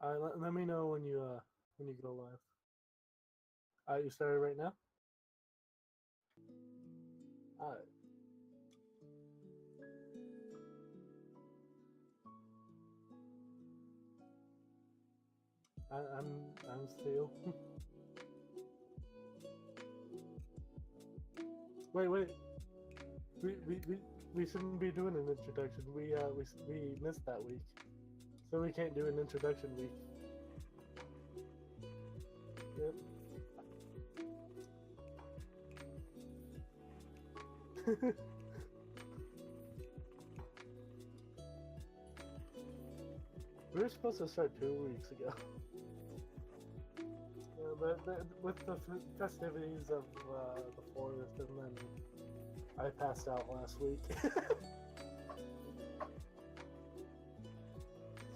Let me know when you go live. You started right now. Alright. I'm Steel. Wait. We shouldn't be doing an introduction. We missed that week, so we can't do an introduction week. Yep. We were supposed to start 2 weeks ago. But with the festivities of the 4th, and then I passed out last week.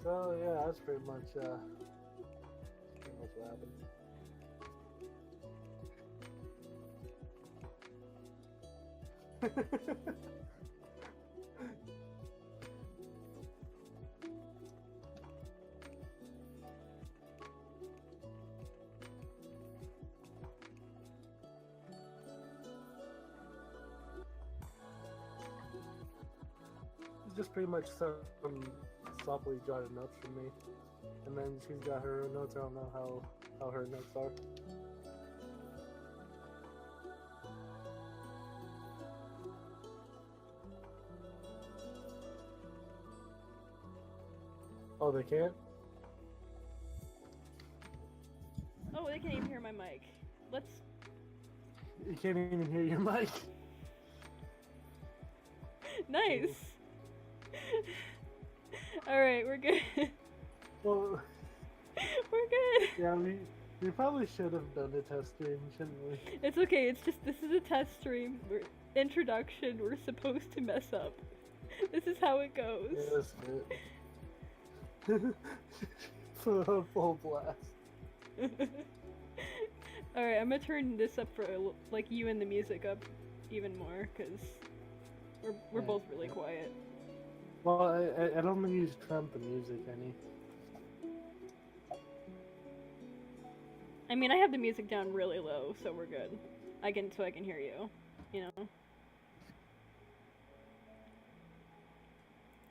So yeah, that's pretty much what happened. Just pretty much some sloppily jotted notes from me, and then she's got her own notes. I don't know how her notes are. Oh, they can't? Oh, they can't even hear my mic. Let's... You can't even hear your mic. Nice! Alright, we're good. Well, we're good. yeah, we probably should have done a test stream, shouldn't we? It's okay, it's just, this is a test stream. Introduction, we're supposed to mess up. This is how it goes. Yeah, that's it. Full blast. Alright, I'm gonna turn this up for, like, you and the music up even more, because we're both really quiet. Well, I don't think you should trump the music any. I mean, I have the music down really low, so we're good. I can hear you, you know?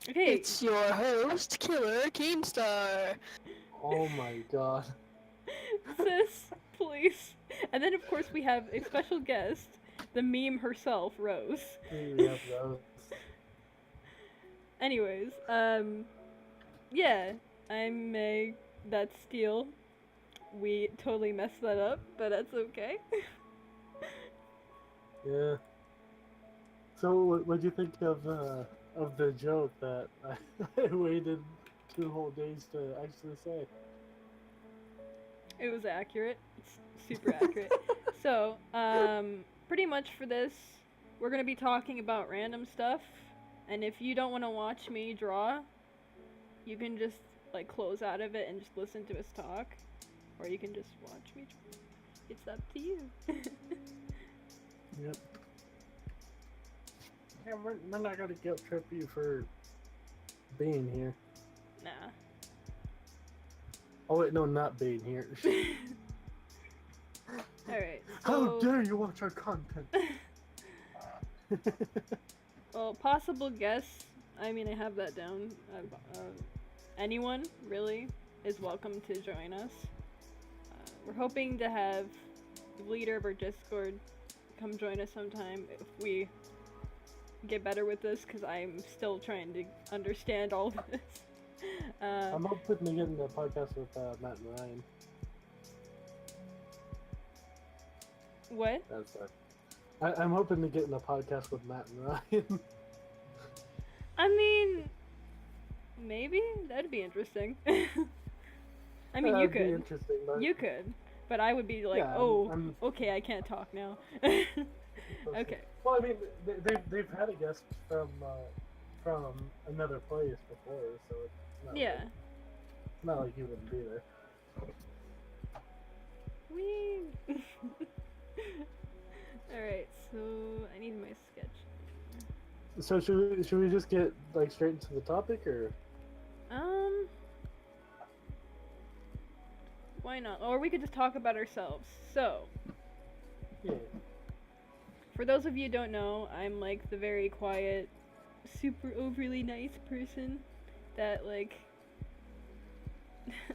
Okay. It's your host, Killer Keemstar. Oh my god. Sis, please. And then, of course, we have a special guest, the meme herself, Rose. Yeah, Rose. Anyways, yeah, I'm Meg, that's Steel. We totally messed that up, but that's okay. Yeah. So, what'd you think of the joke that I waited 2 whole days to actually say? It was accurate. It's super accurate. So, pretty much for this, we're gonna be talking about random stuff. And if you don't want to watch me draw, you can just, like, close out of it and just listen to us talk. Or you can just watch me draw. It's up to you. Yep. Yeah, we're not gonna guilt trip you for being here. Nah. Oh wait, no, not being here. Alright, so... How dare you watch our content? Well, possible guests, I mean, I have that down. Anyone, really, is welcome to join us. We're hoping to have the leader of our Discord come join us sometime if we get better with this, because I'm still trying to understand all this. I'm hoping to get in the podcast with Matt and Ryan. What? That's right. I'm hoping to get in a podcast with Matt and Ryan. I mean, maybe? That'd be interesting. I mean, you That'd be could. interesting, but... You could. But I would be like, Yeah, oh, I'm... okay, I can't talk now. Okay. Well, I mean, they've had a guest from another place before, so it's not Yeah. like, it's not like you wouldn't be there. Whee! Alright, so I need my sketch. So should we just get like straight into the topic, or? why not? Or we could just talk about ourselves. So, Yeah. for those of you who don't know, I'm like the very quiet, super overly nice person that like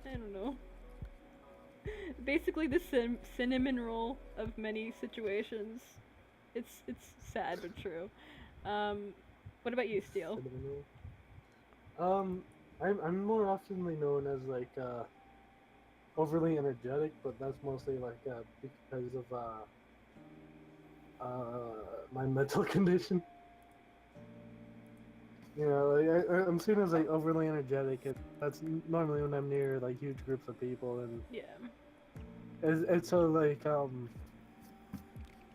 I don't know. Basically the cinnamon roll of many situations. It's sad but true. What about you, Steele? I'm more oftenly known as like overly energetic, but that's mostly like because of my mental condition. You know, like, I'm seen as like overly energetic, and that's normally when I'm near like huge groups of people, and Yeah. it's so like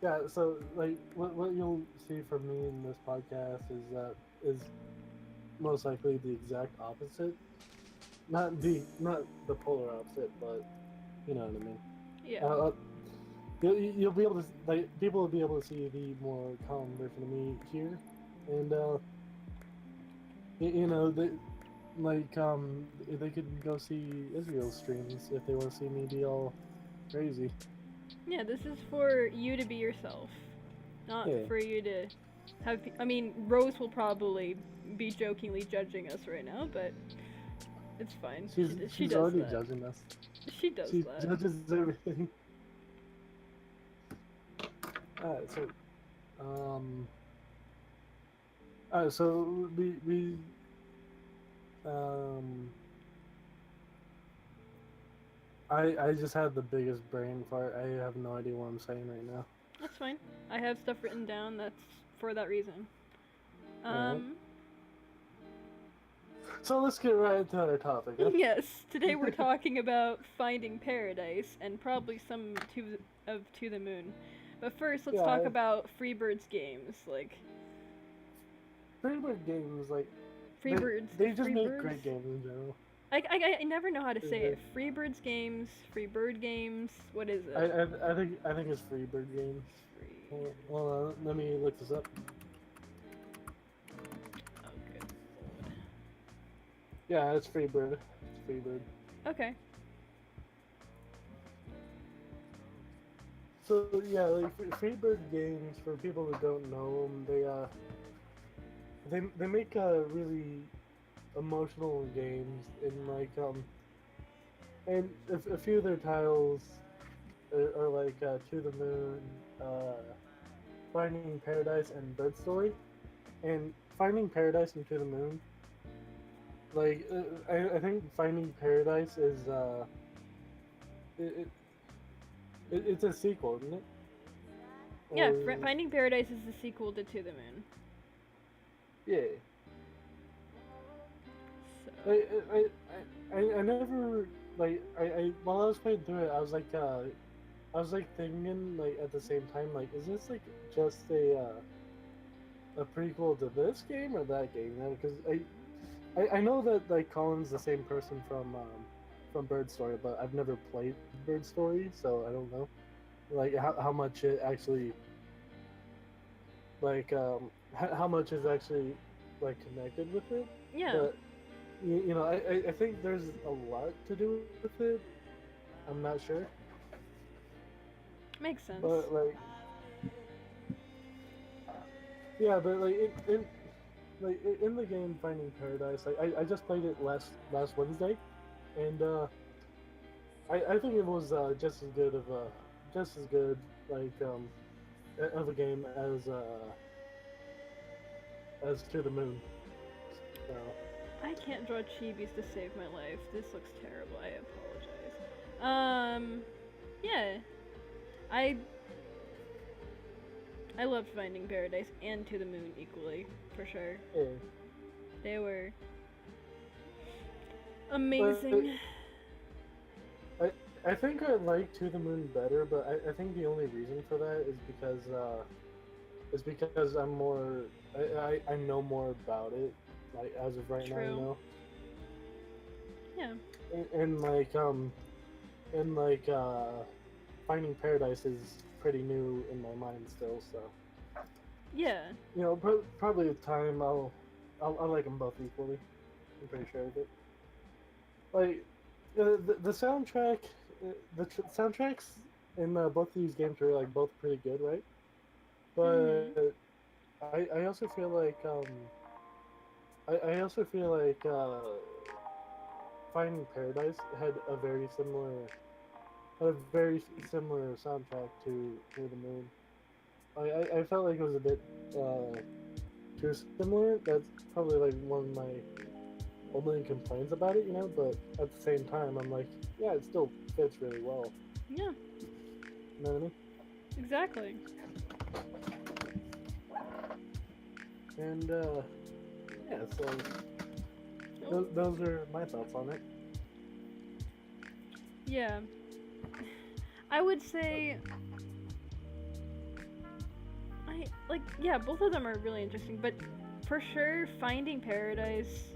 yeah, so like what you'll see from me in this podcast is most likely the exact opposite. Not the polar opposite, but you know what I mean. Yeah. You'll be able to like people will be able to see the more calm version of me here, and you know they could go see Israel's streams if they want to see me be all crazy. Yeah, this is for you to be yourself. Not Yeah. for you to have I mean, Rose will probably be jokingly judging us right now, but it's fine. She She's does already that. judging us. She does She that. judges everything. Alright, so we um I just had the biggest brain fart. I have no idea what I'm saying right now. That's fine. I have stuff written down that's for that reason. Alright. So let's get right into our topic. Huh? Yes, today we're talking about Finding Paradise and probably some To the Moon. But first, let's talk about Freebird's games. Like Freebird games, like Freebird's. they just make Freebirds? great games in general. I never know how to say it. Freebird's games, Freebird games. What is it? I think it's Freebird games. Free. Hold on, let me look this up. Oh, good lord. Yeah, it's Freebird. It's Freebird. Okay. So yeah, like Freebird games, for people who don't know them, they make really emotional games in like and a few of their titles are like To the Moon, Finding Paradise, and Bird Story. And Finding Paradise and To the Moon, like I think Finding Paradise is it's a sequel, isn't it? Yeah, Or- Finding Paradise is the sequel to To the Moon. Yeah. So. I never like I while I was playing through it, I was like thinking like at the same time, like, is this like just a prequel to this game or that game? Because I know that like Colin's the same person from Bird Story, but I've never played Bird Story, so I don't know like how much it actually like how much is actually like connected with it. Yeah. But you know, I think there's a lot to do with it. I'm not sure, Makes sense. but like, yeah, but like in the game Finding Paradise, like I just played it last Wednesday, and I think it was just as good like of a game as To the Moon. So. I can't draw chibis to save my life. This looks terrible. I apologize. Yeah. I loved Finding Paradise and To the Moon equally, for sure. Yeah. They were amazing. I think I like To the Moon better, but I think the only reason for that is because I'm more I know more about it, like as of right now, you True. know. Yeah. And like Finding Paradise is pretty new in my mind still, so Yeah. you know probably with time I'll like them both equally. I'm pretty sure of it. Like the soundtrack soundtracks in both these games are like both pretty good, right? Mhm. But I also feel like I also feel like Finding Paradise had a very similar soundtrack to the Moon. I felt like it was a bit too similar. That's probably like one of my only complaints about it, you know. But at the same time, I'm like, yeah, it still fits really well. Yeah, You know what I mean? exactly. And yeah, so Oh, those are my thoughts on it. yeah. I would say I like yeah, both of them are really interesting, but for sure Finding Paradise.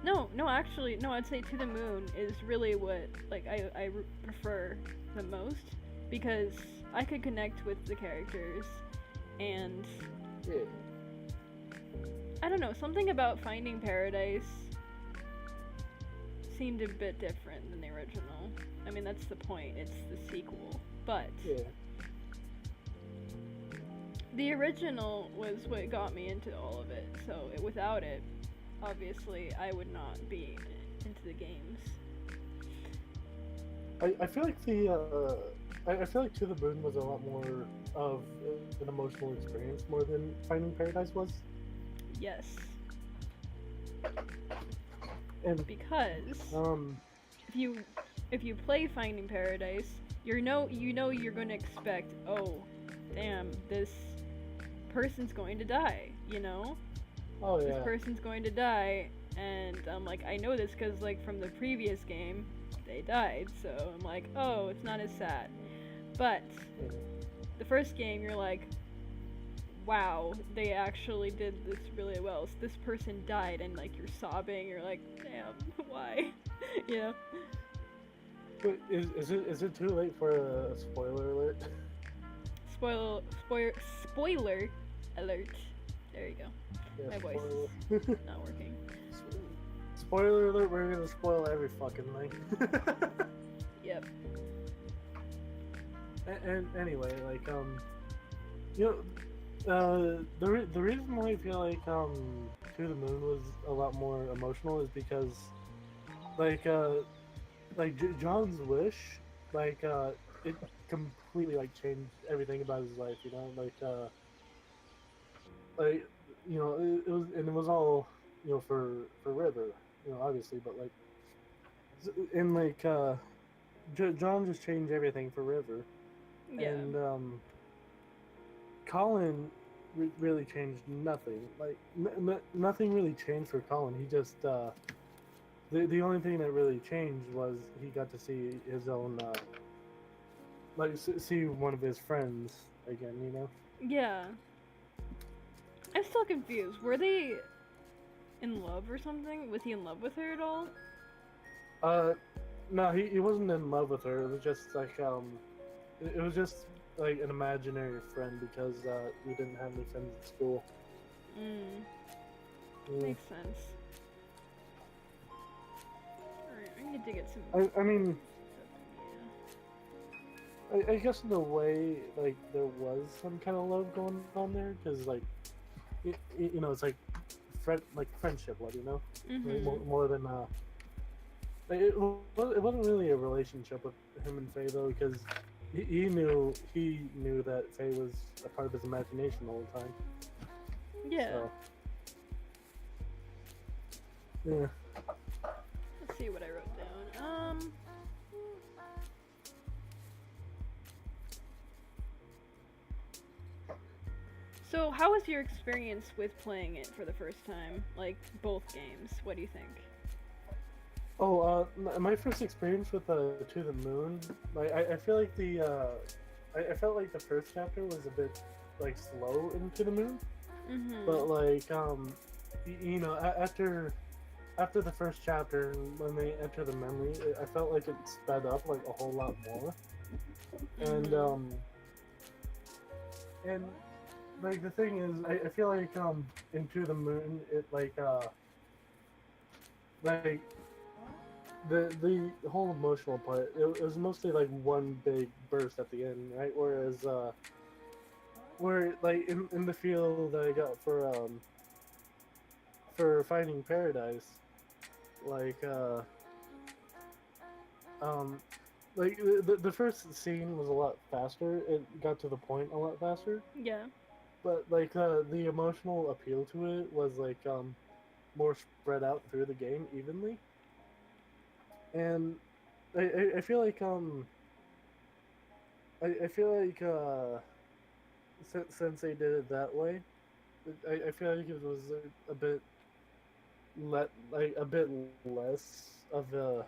No, actually, no, I'd say To the Moon is really what like I prefer the most because I could connect with the characters and Yeah, I don't know, something about Finding Paradise seemed a bit different than the original. I mean, that's the point. It's the sequel. But yeah. the original was what got me into all of it. So without it, obviously, I would not be into the games. I feel like I feel like To the Moon was a lot more of an emotional experience more than Finding Paradise was. Yes, And because um if you if you play Finding Paradise, you know you're going to expect, oh, damn, this person's going to die, you know? oh This yeah. person's going to die, and I'm like, I know this because, like, from the previous game, they died, so I'm like, oh, it's not as sad. But Yeah. the first game, you're like, wow, they actually did this really well. So this person died, and, like, you're sobbing, you're like, damn, why? You know? Wait, is it too late for a spoiler alert? Spoiler alert. There you go. Yeah, My voice spoiler. is not working. Spoiler alert, we're gonna spoil every fucking thing. Yep. And anyway, like you know, the reason why I feel like To the Moon was a lot more emotional is because like John's wish, like it completely like changed everything about his life, you know, like you know it was all, you know, for River, you know, obviously, but like in like John just changed everything for River, Yeah. and Colin really changed nothing. Like nothing really changed for Colin. He just the only thing that really changed was he got to see his own like see one of his friends again. You know. Yeah. I'm still confused. Were they in love or something? Was he in love with her at all? Uh, no, he wasn't in love with her. It was just like it was just like an imaginary friend because we didn't have any friends at school. Mm, Yeah. makes sense. Alright, I need to get some. I mean, Yeah. I guess in a way, like there was some kind of love going on there, because like, you know, it's like friendship love, you know, like, Mhm. more than like it wasn't really a relationship with him and Faye though, because he knew that Faye was a part of his imagination the whole time. Yeah. So, yeah. Let's see what I wrote down. So how was your experience with playing it for the first time? Like both games. What do you think? Oh, my first experience with To the Moon, like I feel like I felt like the first chapter was a bit like slow in To the Moon, Mhm. but like you know, after the first chapter, when they enter the memory, I felt like it sped up like a whole lot more, and Mhm. and like the thing is, I feel like into the moon, it like the whole emotional part, it was mostly like one big burst at the end, right? Whereas where like in the feel that I got for Finding Paradise, like um like the first scene was a lot faster. It got to the point a lot faster, Yeah. but like the emotional appeal to it was like more spread out through the game evenly, and I feel like I feel like since they did it that way, I feel like it was a bit like a bit less of a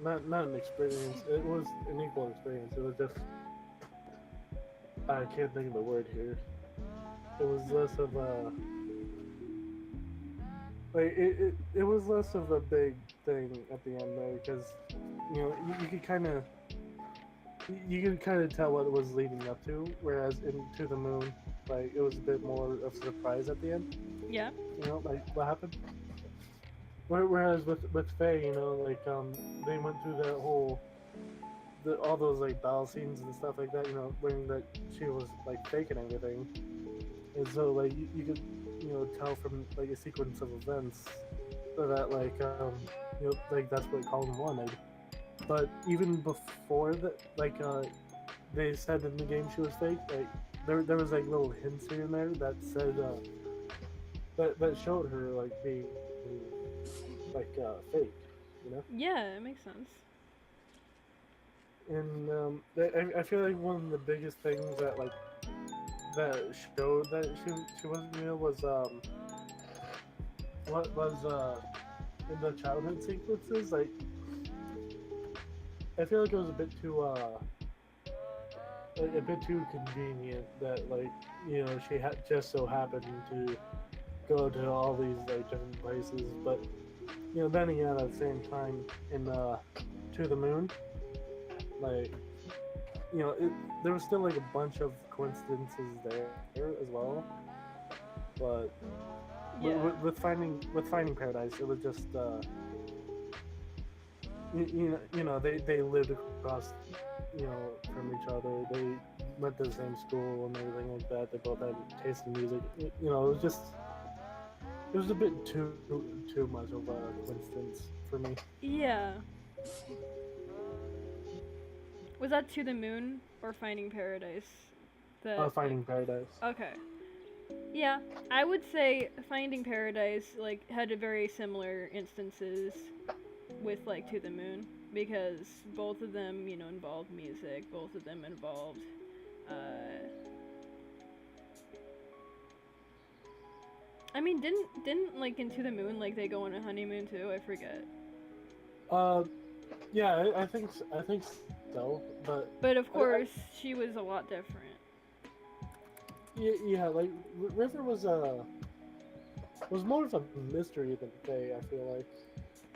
not an experience. It was an equal experience. It was just I can't think of the word here. It was less of a like it was less of a big thing at the end there because you could kind of tell what it was leading up to, whereas in To the Moon, like it was a bit more of a surprise at the end. Yeah. Like what happened. Whereas with Faye, like they went through that whole all those like battle scenes and stuff like that. Learning that she was like fake and everything, and so like you could tell from like a sequence of events that like like that's what Colin wanted. But even before that, like they said in the game she was fake. Like there was like little hints here and there that said that showed her like being like fake, you know. Yeah, it makes sense. And I feel like one of the biggest things that like that showed that she wasn't real was what was in the childhood sequences. Like I feel like it was a bit too like, a bit too convenient that like she had just so happened to go to all these like different places, but then again at the same time in To the Moon, like there was still like a bunch of coincidences there as well, but Yeah. with finding Paradise, it was just they lived across from each other. They went to the same school and everything like that. They both had taste in music. It was a bit too much of a coincidence for me. Yeah. Was that To the Moon or Finding Paradise? Finding Paradise. Okay. Yeah, I would say Finding Paradise like had a very similar instances with like To the Moon because both of them, involved music. Both of them involved I mean, didn't like in To the Moon like they go on a honeymoon too? I forget. Yeah, I think so, But of course, she was a lot different. Yeah, like River was more of a mystery than Faye. I feel like.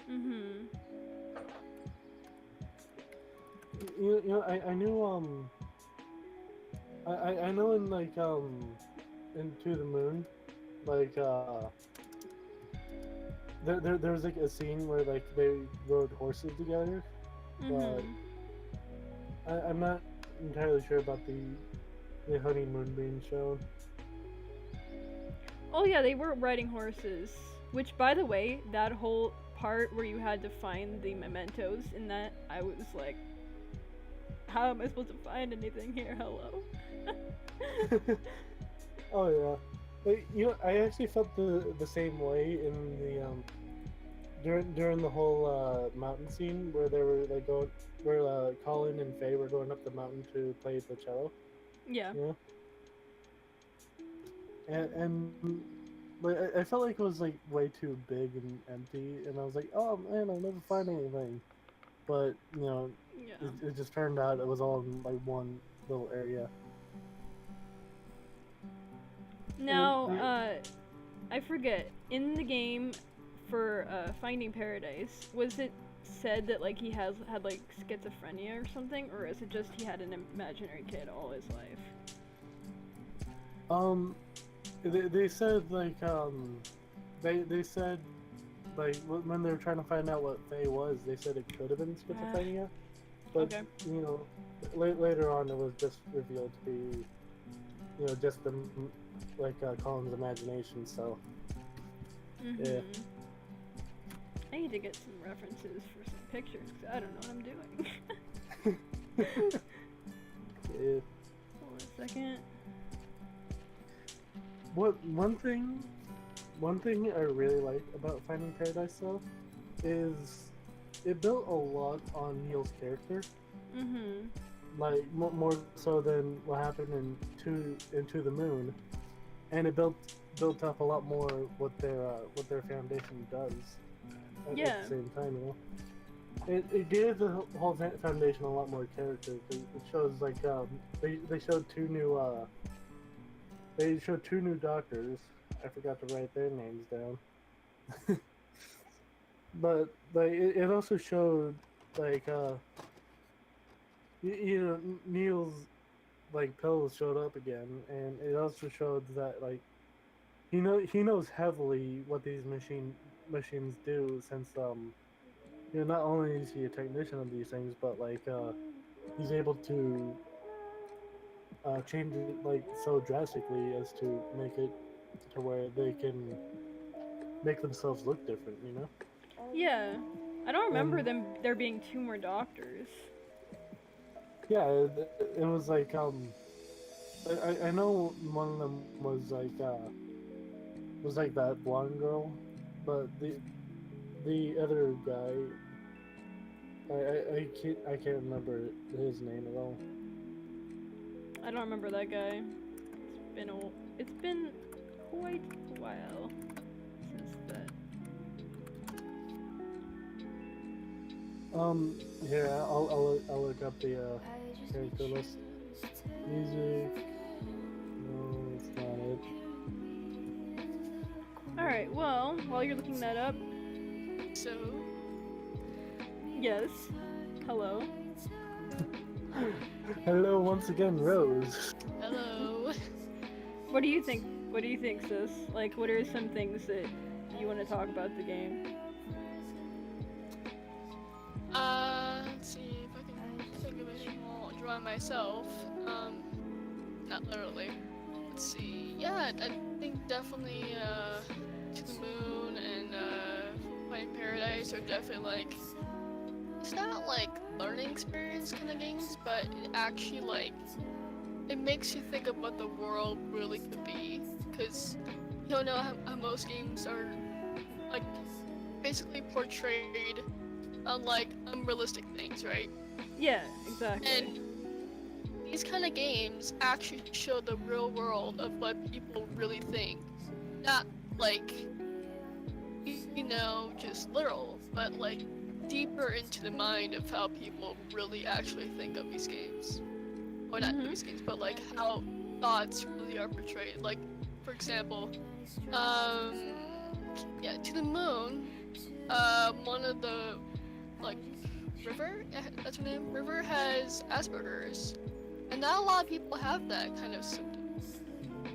Mhm. I knew I know in like in To the Moon, like there was like a scene where like they rode horses together, but I'm not entirely sure about the honeymoon being shown. Oh yeah, they were riding horses. Which, by the way, that whole part where you had to find the mementos in that, I was like, how am I supposed to find anything here? Hello. Oh yeah, but, I actually felt the same way in the during the whole mountain scene where they were like going where Colin and Faye were going up the mountain to play the cello. Yeah. Yeah. And like I felt like it was like way too big and empty, and I was like, oh man, I'll never find anything. But Yeah. it just turned out it was all in like one little area. Now, I forget. In the game for Finding Paradise, was it said that like he had like schizophrenia or something, or is it just he had an imaginary kid all his life? They said like they said like when they were trying to find out what Faye was, they said it could have been schizophrenia, but Okay. you know, later on it was just revealed to be, you know, just the like Colin's imagination. So yeah. I need to get some references for some pictures, 'cause I don't know what I'm doing. Yeah. Hold on a second. One thing I really like about Finding Paradise though is it built a lot on Neil's character, like more so than what happened in Into the Moon, and it built up a lot more what their foundation does at Yeah. the same time, you know. It gave the whole foundation a lot more character. 'Cause it shows like they showed two new doctors. I forgot to write their names down. But like it also showed like you know, Neil's like pills showed up again, and it also showed that like he knows heavily what these machines do, since you know, not only is he a technician of these things, but like he's able to change it like so drastically as to make it to where they can make themselves look different, you know. Yeah. I don't remember there being two more doctors. Yeah, it was like I know one of them was like that blonde girl, but the other guy, I can't remember his name at all. I don't remember that guy. It's been quite a while since that. Here I'll look up the character list. Music. No, it's not it. Alright, well, while you're looking that up, So, yes. Hello. Hello once again, Rose. hello. What do you think? What do you think, sis? Like, what are some things that you want to talk about the game? Let's see if I can think of anything more draw myself. Not literally. Let's see. Yeah, I think definitely, To the Moon and, Finding Paradise are definitely like, it's not like learning experience kind of games, but it actually like, it makes you think of what the world really could be. Because you don't know how most games are, like, basically portrayed on like unrealistic things, right? Yeah, exactly. And these kind of games actually show the real world of what people really think. Not like, you know, just literal, but like deeper into the mind of how people really actually think of these games. Or not these games, but like how thoughts really are portrayed. Like, for example, yeah, To the Moon, one of the, like, River? Yeah, that's her name? River has Asperger's. And not a lot of people have that kind of symptoms.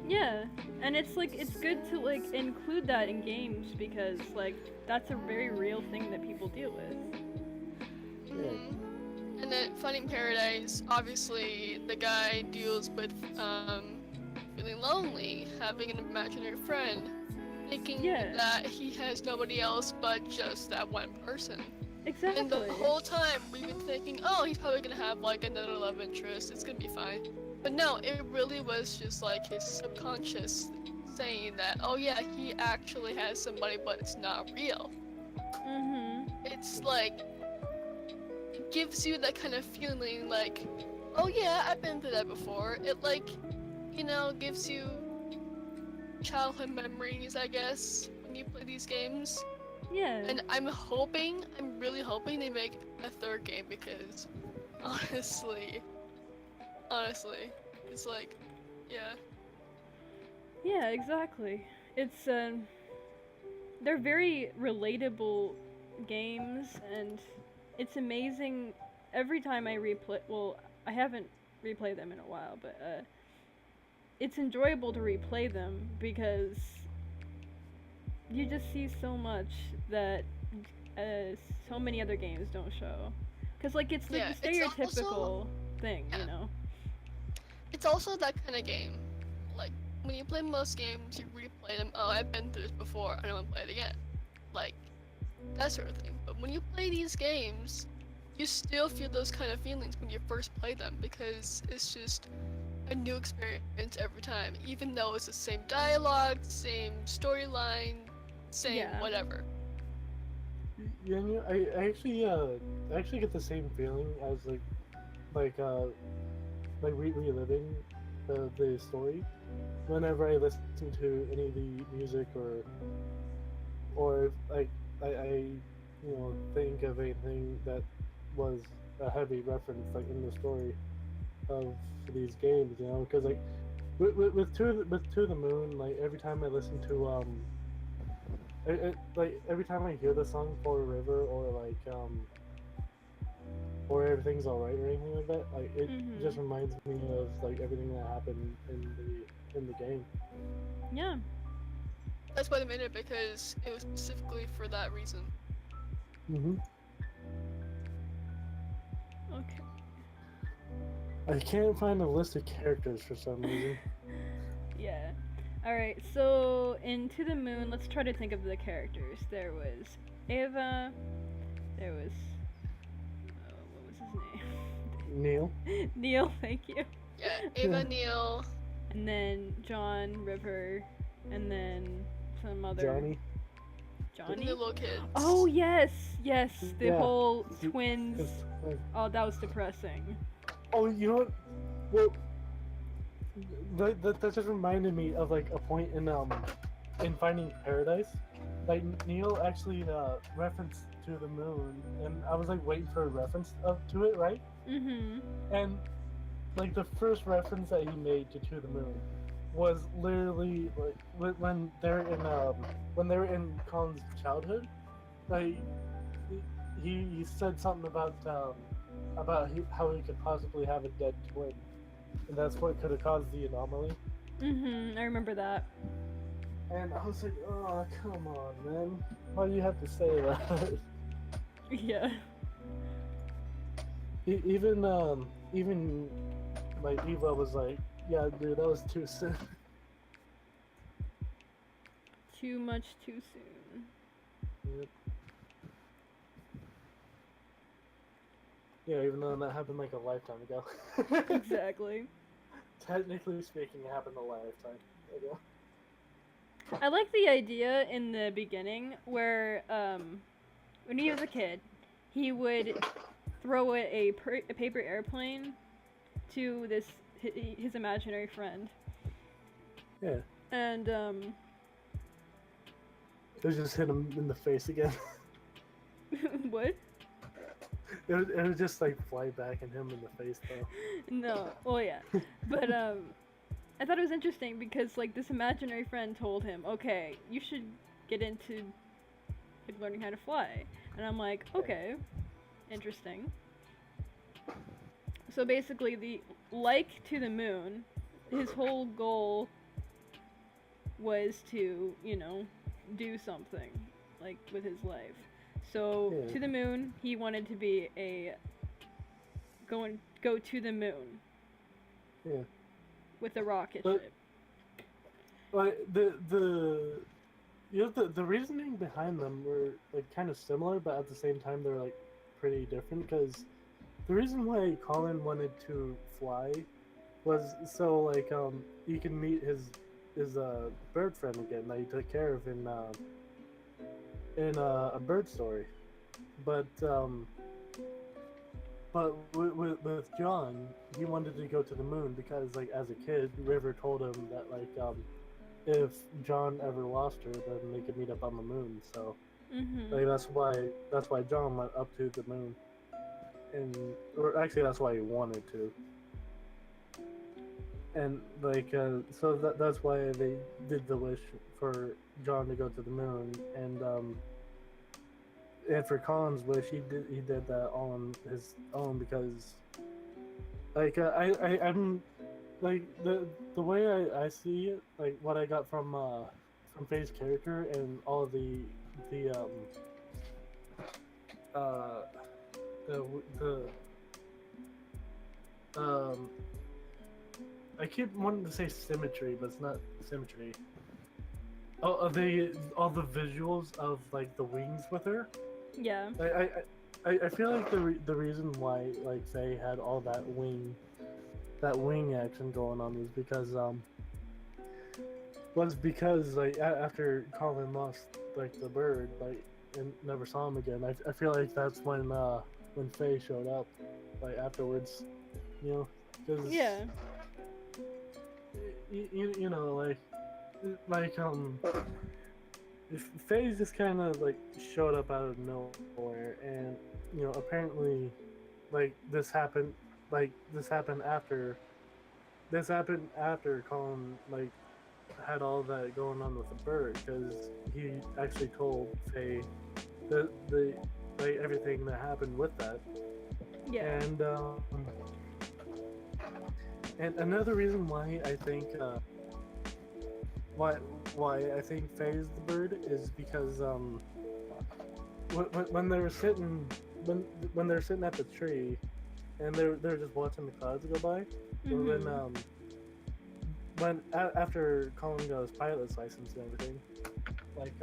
Yeah, and it's like, it's good to like include that in games because like that's a very real thing that people deal with. Yeah. And then Finding Paradise, obviously the guy deals with feeling lonely, having an imaginary friend, thinking that he has nobody else but just that one person. Exactly. And the whole time we've been thinking, oh, he's probably gonna have like another love interest, it's gonna be fine. But no, it really was just like his subconscious saying that, oh yeah, he actually has somebody, but it's not real. It's like, it gives you that kind of feeling like, oh yeah, I've been through that before. It like, you know, gives you childhood memories, I guess, when you play these games. Yeah. And I'm really hoping they make a third game because, honestly, it's like, yeah. Yeah, exactly. It's they're very relatable games, and it's amazing every time I replay. Well, I haven't replayed them in a while, but it's enjoyable to replay them because you just see so much that uh, so many other games don't show. Cause like it's the Yeah, it's also stereotypical thing, yeah. you know. It's also that kind of game. Like when you play most games, you replay them. Oh, I've been through this before. I don't want to play it again. Like that sort of thing. But when you play these games, you still feel those kind of feelings when you first play them because it's just a new experience every time, even though it's the same dialogue, same storyline, same Yeah. whatever. Yeah, you know, I actually get the same feeling as like uh reliving the story whenever I listen to any of the music or if, like I you know think of anything that was a heavy reference like in the story of these games, you know, because like with To the Moon, like every time I listen to like every time I hear the song For a River or Everything's Alright or anything like that, like it just Mhm. reminds me of like everything that happened in the game. Yeah. That's why they made it because it was specifically for that reason. Mm-hmm. Okay. I can't find a list of characters for some reason. Yeah. All right. So in To the Moon, let's try to think of the characters. There was Ava. There was what was Neil. his name? Neil. Thank you. Yeah, Ava, Neil, And then John, River, and then some other Johnny. the Johnny. little kids. Oh yes, yes. The Yeah. whole He- twins. It's like, Oh, that was depressing. oh, you know what? Well, that just reminded me of like a point in Finding Paradise. Like Neil actually referenced To the Moon, and I was like waiting for a reference to it, right? Mhm. And like the first reference that he made to the Moon was literally like when they were in Colin's childhood. Like he said something about how he could possibly have a dead twin, and that's what could have caused the anomaly. Mhm. I remember that. And I was like, oh come on, man, why do you have to say that? Yeah. Even like Eva was like, yeah, dude, that was too soon. Too much too soon. Yep. Yeah, even though that happened like a lifetime ago. Exactly. Technically speaking, it happened a lifetime ago. I like the idea in the beginning where when he was a kid, he would throw a paper airplane to his imaginary friend. Yeah, And it just hit him in the face again. what? It would just like fly back and hit him in the face though. No. Well, yeah. But I thought it was interesting because like this imaginary friend told him, "Okay, you should get into like learning how to fly." And I'm like, "Okay, interesting." So basically, To the Moon, his whole goal was to, do something like with his life. So Yeah. To the Moon, he wanted to be go to the moon Yeah. with a rocket But- ship. Like the reasoning behind them were like kind of similar, but at the same time they're like pretty different. Because the reason why Colin wanted to fly was so like he can meet his bird friend again that he took care of in a bird story, but with John, he wanted to go to the moon because like as a kid, River told him that if John ever lost her, then they could meet up on the moon. So Mhm. like that's why John went up to the moon, or actually that's why he wanted to. And like so that's why they did the wish for John to go to the moon, and for Colin's wish he did that all on his own because like I'm like the way I see it, like what I got from from Faye's character and all of the uh the I keep wanting to say symmetry, but it's not symmetry. Oh, all the visuals of like the wings with her. Yeah. I feel like the reason why like Faye had all that wing action going on was because like after Colin lost like the bird like and never saw him again. I feel like that's when Faye showed up like afterwards, you know, because Yeah. you know like Faye just kind of like showed up out of nowhere, and you know apparently like this happened after Colin like had all that going on with the bird because he actually told Faye the like everything that happened with that. Yeah. And another reason why I think why I think Faye's the bird is because when they were sitting when they're sitting at the tree and they're just watching the clouds go by, Mhm. after Colin got his pilot's license and everything, like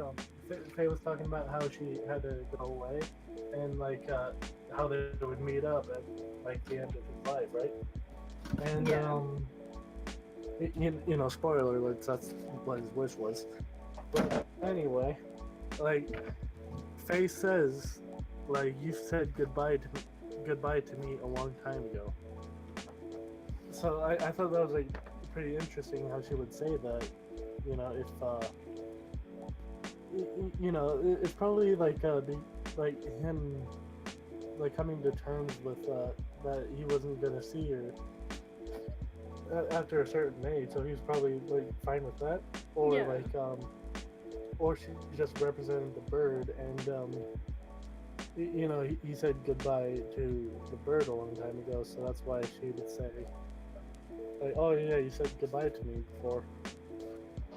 Faye was talking about how she had to go away and like how they would meet up at like the end of his life, right? And Yeah. you know, spoiler alerts, that's what his wish was. But anyway, like Faye says, like you said goodbye to me a long time ago. So I thought that was like pretty interesting how she would say that. You know, if you know, it's probably like like him like coming to terms with that he wasn't gonna see her after a certain age, so he was probably like fine with that, or Yeah. like or she just represented the bird, and you know he said goodbye to the bird a long time ago, so that's why she would say like, oh yeah, you said goodbye to me before.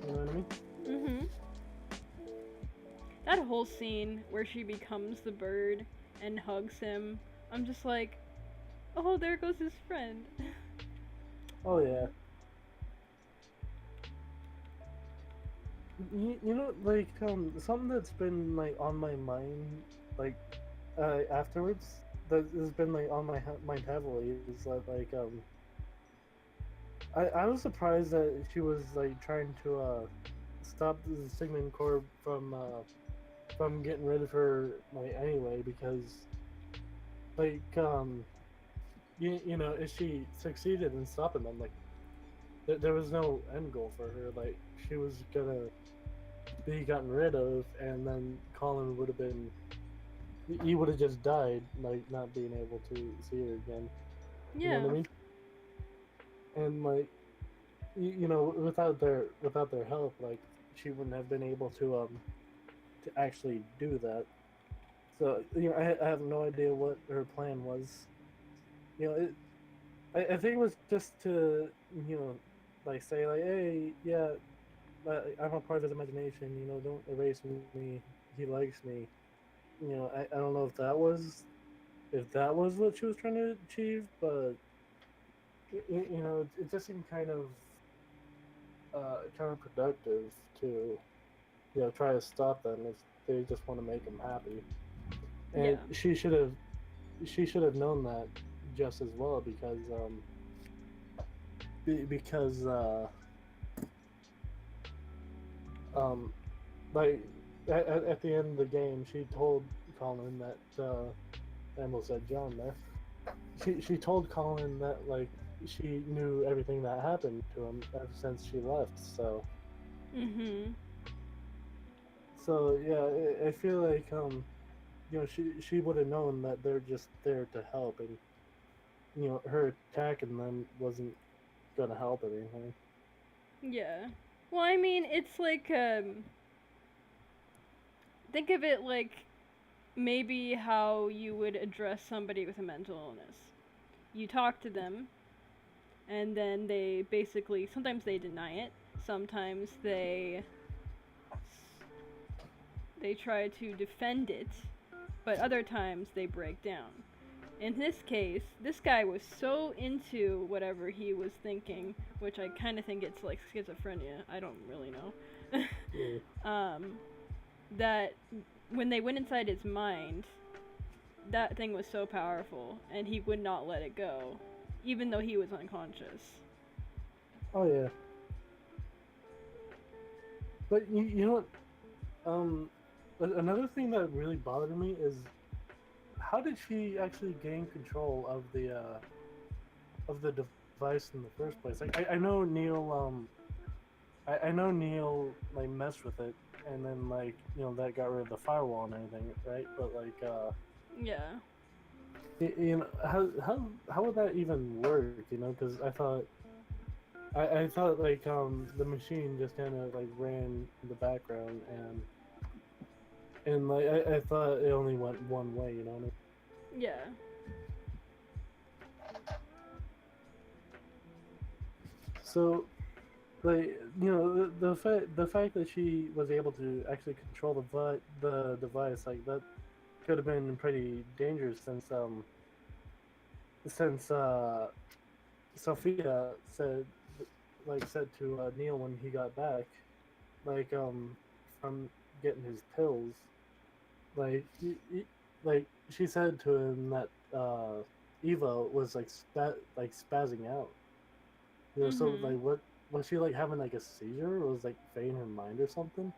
You know what I mean? Mhm. That whole scene where she becomes the bird and hugs him, I'm just like, oh, there goes his friend. Oh yeah. You know, like something that's been like on my mind, like afterwards, that has been like on my mind heavily is that like I was surprised that she was like trying to stop the Sigmund Corp from getting rid of her like anyway because like you know if she succeeded in stopping them like there was no end goal for her, like she was gonna be gotten rid of, and then Colin would have been he would have just died, like not being able to see her again. You know Yeah. what I mean? And like you know, without their help, like she wouldn't have been able to actually do that. So you know, I have no idea what her plan was. You know, I think it was just to you know, like say like, hey, yeah, I'm a part of his imagination. You know, don't erase me. He likes me. You know, I don't know if that was what she was trying to achieve, but you know, it just seemed kind of productive to you know try to stop them if they just want to make him happy. And Yeah. she should have known that just as well because um like at the end of the game she told Colin that I almost said John there. She told Colin that like she knew everything that happened to him ever since she left. Mhm. So yeah, I feel like you know she would have known that they're just there to help, and you know her attacking them wasn't gonna help anything. Yeah. Well, I mean, it's like think of it like maybe how you would address somebody with a mental illness. You talk to them, and then they basically sometimes they deny it, sometimes they they try to defend it, but other times they break down. In this case, this guy was so into whatever he was thinking, which I kind of think it's like schizophrenia. I don't really know. Yeah. That when they went inside his mind, that thing was so powerful, and he would not let it go, even though he was unconscious. Oh yeah. But you know what? Another thing that really bothered me is how did she actually gain control of the device in the first place? Like I know Neil I know Neil like messed with it and then like that got rid of the firewall and everything, right? But like Yeah. you know how would that even work? Because I thought like the machine just kind of like ran in the background and like I thought it only went one way, you know what I mean? Yeah. So like the fact that she was able to actually control the device, like that could have been pretty dangerous since Sophia said to Neil when he got back, like from getting his pills, like like she said to him that Eva was like spazzing out. So Mhm. like what was she like having like a seizure or was like fading her mind or something?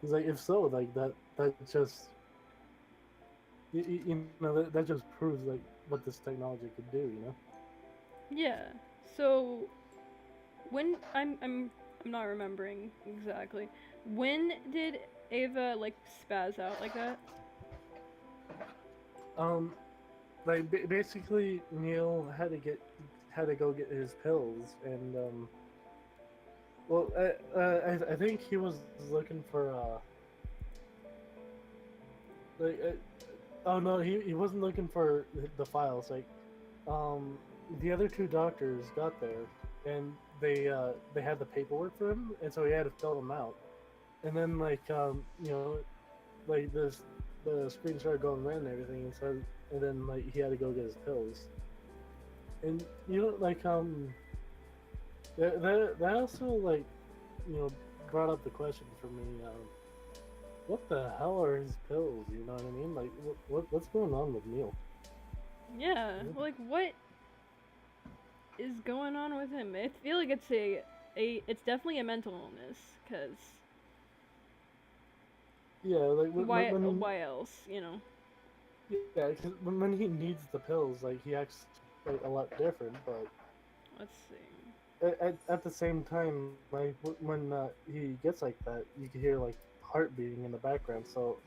He's like if so, like that just that just proves like what this technology could do, you know? Yeah. So when I'm not remembering exactly. When did Ava like spaz out like that? Um, like basically Neil had to go get his pills and well I think he was looking for like oh no he wasn't looking for the files like um the other two doctors got there and they had the paperwork for him and so he had to fill them out and then like like the screen started going red and everything and then like he had to go get his pills and like that also like brought up the question for me what the hell are his pills, you know what I mean, like what's going on with Neil? Yeah. Like what is going on with him? I feel like it's it's definitely a mental illness cuz Yeah, like why else, yeah, cause when he needs the pills, like he acts like a lot different. But Let's see. at the same time, like when he gets like that, you can hear like heart beating in the background. So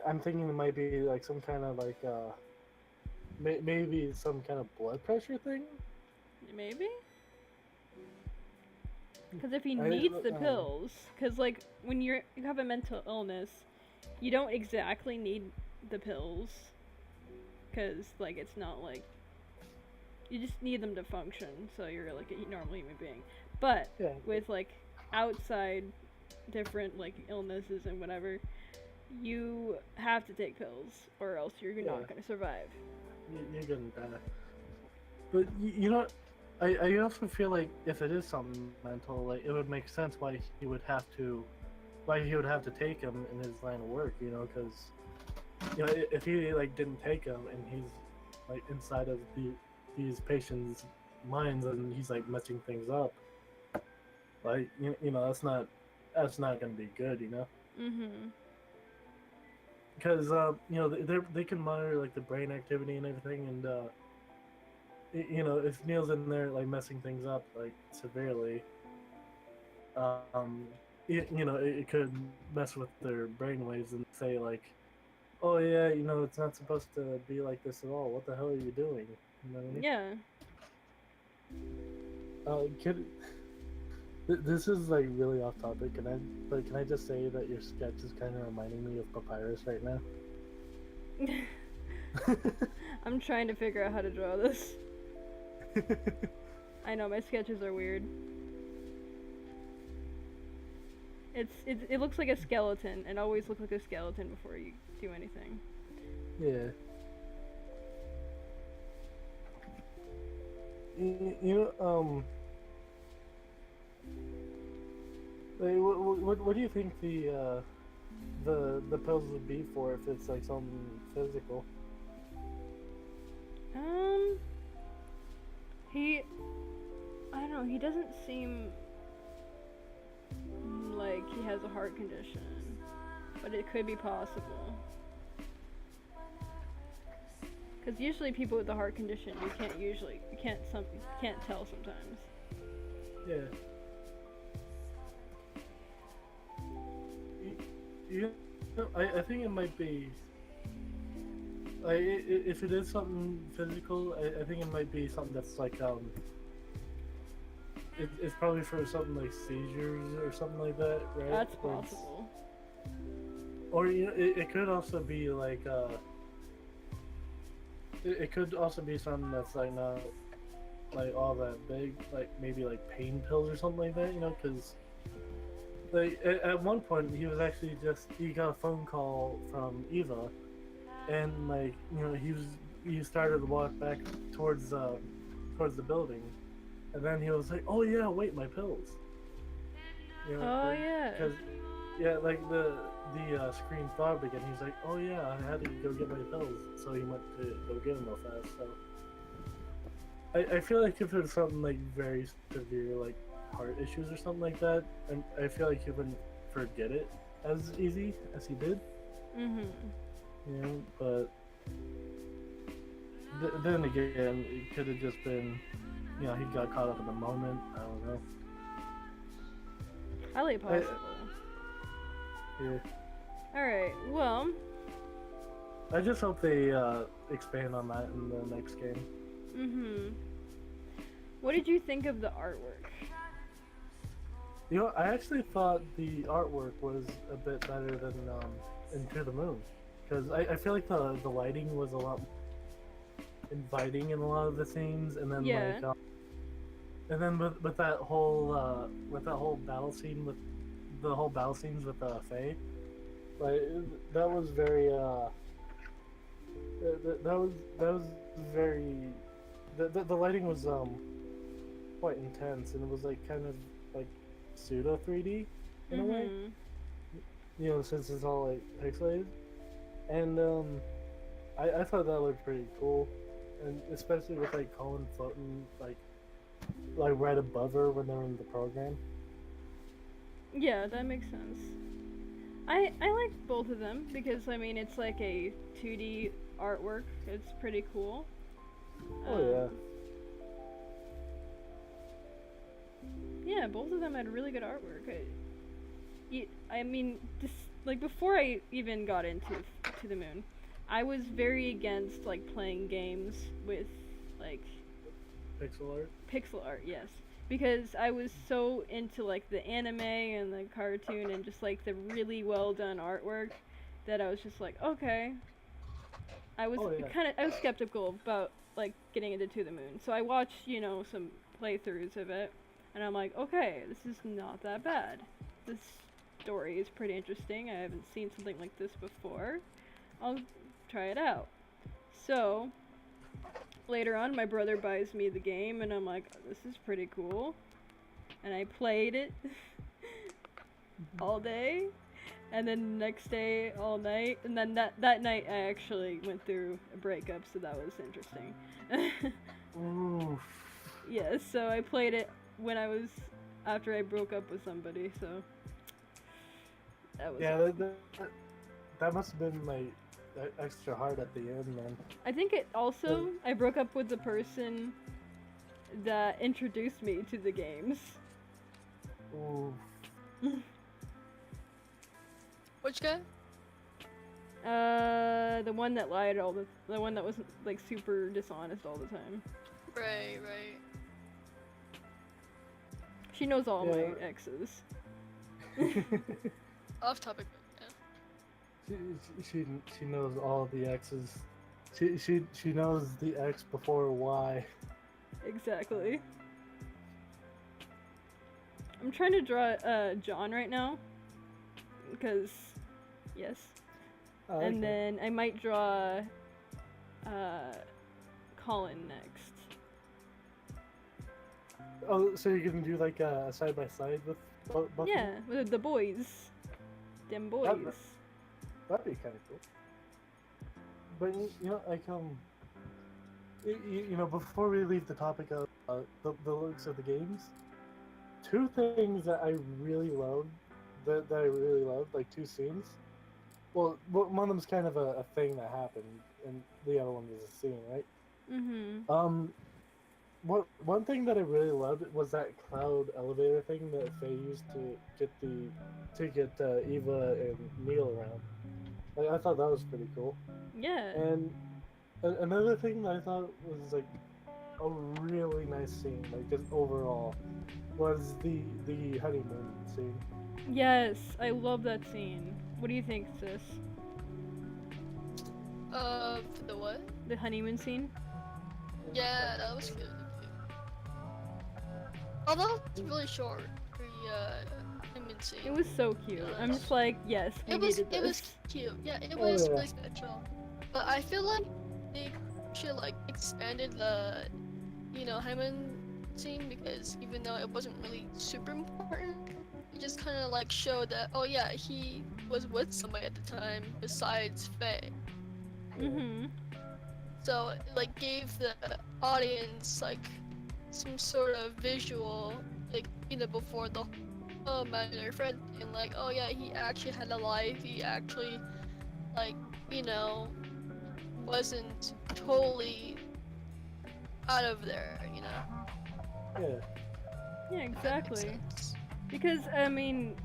I'm thinking it might be like some kind of like maybe some kind of blood pressure thing. Maybe? Because if he I needs the don't know. pills, because like when you have a mental illness, you don't exactly need the pills, because like it's not like you just need them to function, so you're like a normal human being. But Yeah, with like outside different like illnesses and whatever, you have to take pills, or else you're yeah, not gonna survive. you're gonna die. But I also feel like if it is something mental, like it would make sense why he would have to take him in his line of work, because if he like didn't take him and he's like inside of these patients' minds and he's like messing things up, like that's not gonna be good, Mhm. because they can monitor like the brain activity and everything, and if Neil's in there like messing things up like severely, um, it could mess with their brainwaves and say like, oh yeah, it's not supposed to be like this at all. What the hell are you doing? You know what I mean? Yeah. Kid, this is like really off topic. Can I just say that your sketch is kind of reminding me of Papyrus right now? I'm trying to figure out how to draw this. I know my sketches are weird. It looks like a skeleton. It always looks like a skeleton before you do anything. Yeah. You know, like, what do you think the pills would be for if it's like something physical? I don't know, he doesn't seem like he has a heart condition, but it could be possible. Because usually people with a heart condition, you can't tell sometimes. Yeah. You know, I think it might be. Like, if it is something physical, I think it might be something that's like it's probably for something like seizures or something like that, right? That's possible. Or you know, it could also be like it could also be something that's like not like all that big, like maybe like pain pills or something like that, you know, because like at one point he got a phone call from Eva, and like you know he started to walk back towards the building, and then he was like, oh yeah, wait, my pills. You know, Oh like, yeah. Cause, yeah, like the screen throbbed again. He's like, oh yeah, I had to go get my pills, so he went to go get them real fast. So I feel like if it's something like very severe, like heart issues or something like that, I feel like he wouldn't forget it as easy as he did. Mhm. You know, but then again, it could have just been, you know, he got caught up in the moment. I don't know. Highly possible. Yeah. Alright, well, I just hope they expand on that in the next game. what did you think of the artwork? You know, I actually thought the artwork was a bit better than Into the Moon, because I feel like the lighting was a lot inviting in a lot of the scenes, and then Yeah. like, and then with that whole battle scene with the whole battle scenes with Faye, like that was very that was very the lighting was quite intense, and it was like kind of like pseudo 3D in a way, you know, since it's all like pixelated, and I thought that looked pretty cool, and especially with like Colin floating like right above her when they're in the program. Yeah, that makes sense. I like both of them because I mean it's like a 2D artwork. It's pretty cool. Oh yeah. Yeah, both of them had really good artwork. I mean, this, like before I even got into To the Moon, I was very against like playing games with like Pixel art. pixel art, yes. Because I was so into like the anime and the cartoon and just like the really well done artwork that I was just like, okay. I was Oh, yeah. I was skeptical about like getting into To the Moon. So I watched, you know, some playthroughs of it and I'm like, okay, this is not that bad. This story is pretty interesting. I haven't seen something like this before. I'll try it out. So later on, my brother buys me the game, and I'm like, this is pretty cool. And I played it all day, and then the next day, all night. And then that night, I actually went through a breakup, so that was interesting. Oof. Yeah, so I played it after I broke up with somebody, so that was Yeah, that must have been like extra hard at the end, man. I think it also, I broke up with the person that introduced me to the games. Ooh. Which guy? The one that lied the one that was like super dishonest all the time. Right, right. She knows all Yeah. my exes. Off topic, but yeah. She knows all the X's. She knows the X before Y. Exactly. I'm trying to draw John right now, because yes. Oh, And okay. then I might draw Colin next. Oh, so you're gonna do like a side by side with both? Yeah, with the boys. Them boys. That'd be kind of cool. But you know, like you know, before we leave the topic of the looks of the games, two things that I really loved, like two scenes. Well, one of them's kind of a thing that happened, and the other one is a scene, right? Mm-hmm. One thing that I really loved was that cloud elevator thing that Faye used to get Eva and Neil around. Like, I thought that was pretty cool. Yeah. And another thing that I thought was like a really nice scene, like just overall, was the honeymoon scene. Yes, I love that scene. What do you think, sis? For the what? The honeymoon scene? Yeah, that was good. Although it's really short. Honeymoon scene. It was so cute. I'm just like, yes, we It was needed this. it was cute. Yeah, it Oh, was yeah. really special. But I feel like they should like expanded the honeymoon scene, because even though it wasn't really super important, it just kind of like showed that, oh yeah, he was with somebody at the time besides Faye. Mm-hmm. So it like gave the audience like some sort of visual, like before the imaginary friend, and like, oh yeah, he actually had a life. He actually like wasn't totally out of there. Yeah. Yeah, If that makes exactly. sense. Because, I mean,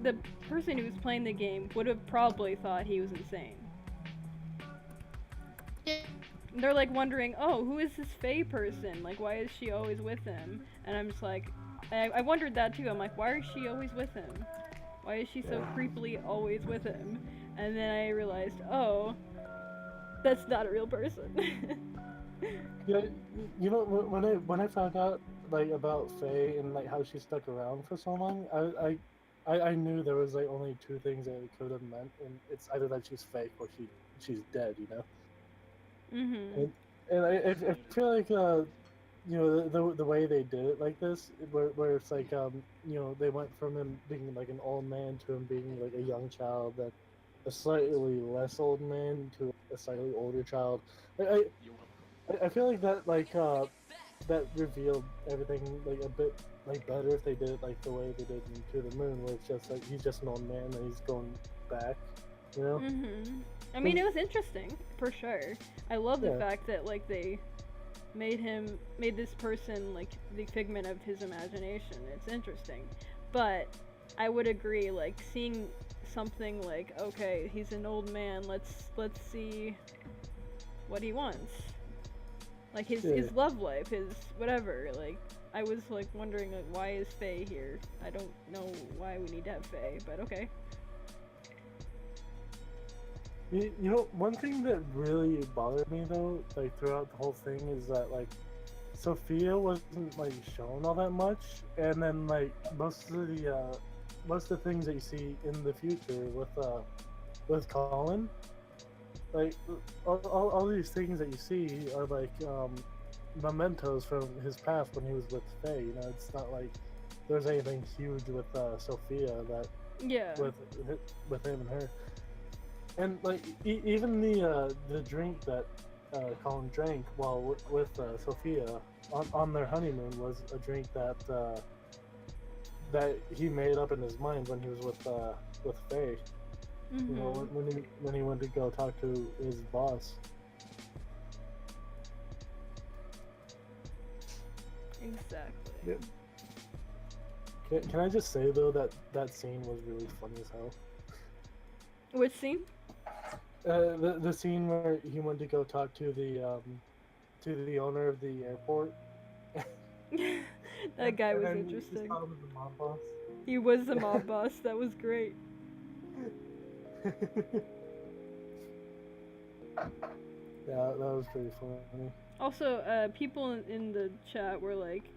the person who was playing the game would have probably thought he was insane. Yeah. They're like wondering, oh, who is this Faye person? Like, why is she always with him? And I'm just like, I wondered that too. I'm like, why is she always with him? Why is she so Yeah. creepily always with him? And then I realized, oh, that's not a real person. Yeah, you know, when I found out like about Faye and like how she stuck around for so long, I knew there was like only two things that it could have meant, and it's either that she's fake or she's dead, you know. Mm-hmm. And I feel like you know the way they did it like this, where it's like you know, they went from him being like an old man to him being like a young child, then a slightly less old man to a slightly older child. I feel like that that revealed everything like a bit like better if they did it like the way they did in To the Moon, where it's just like he's just an old man and he's going back, you know. Mm-hmm. I mean, it was interesting, for sure. I love the Yeah. fact that, like, they made this person, like, the figment of his imagination. It's interesting. But I would agree, like, seeing something like, okay, he's an old man, let's see what he wants. Like, his love life, his whatever, like, I was, like, wondering, like, why is Faye here? I don't know why we need to have Faye, but okay. You know, one thing that really bothered me though, like throughout the whole thing, is that like Sophia wasn't like shown all that much, and then like most of the things that you see in the future with Colin, like all these things that you see are like mementos from his past when he was with Faye. You know, it's not like there's anything huge with Sophia that Yeah. with him and her. And like even the drink that Colin drank while with Sophia on their honeymoon was a drink that that he made up in his mind when he was with Faye. Mm-hmm. You know, when he went to go talk to his boss. Exactly. Yeah. Can I just say though that scene was really funny as hell. Which scene? The scene where he went to go talk to the owner of the airport. That guy was And then he just interesting. called him the mob boss. He was the mob boss. That was great. Yeah, that was pretty funny. Also, people in the chat were like,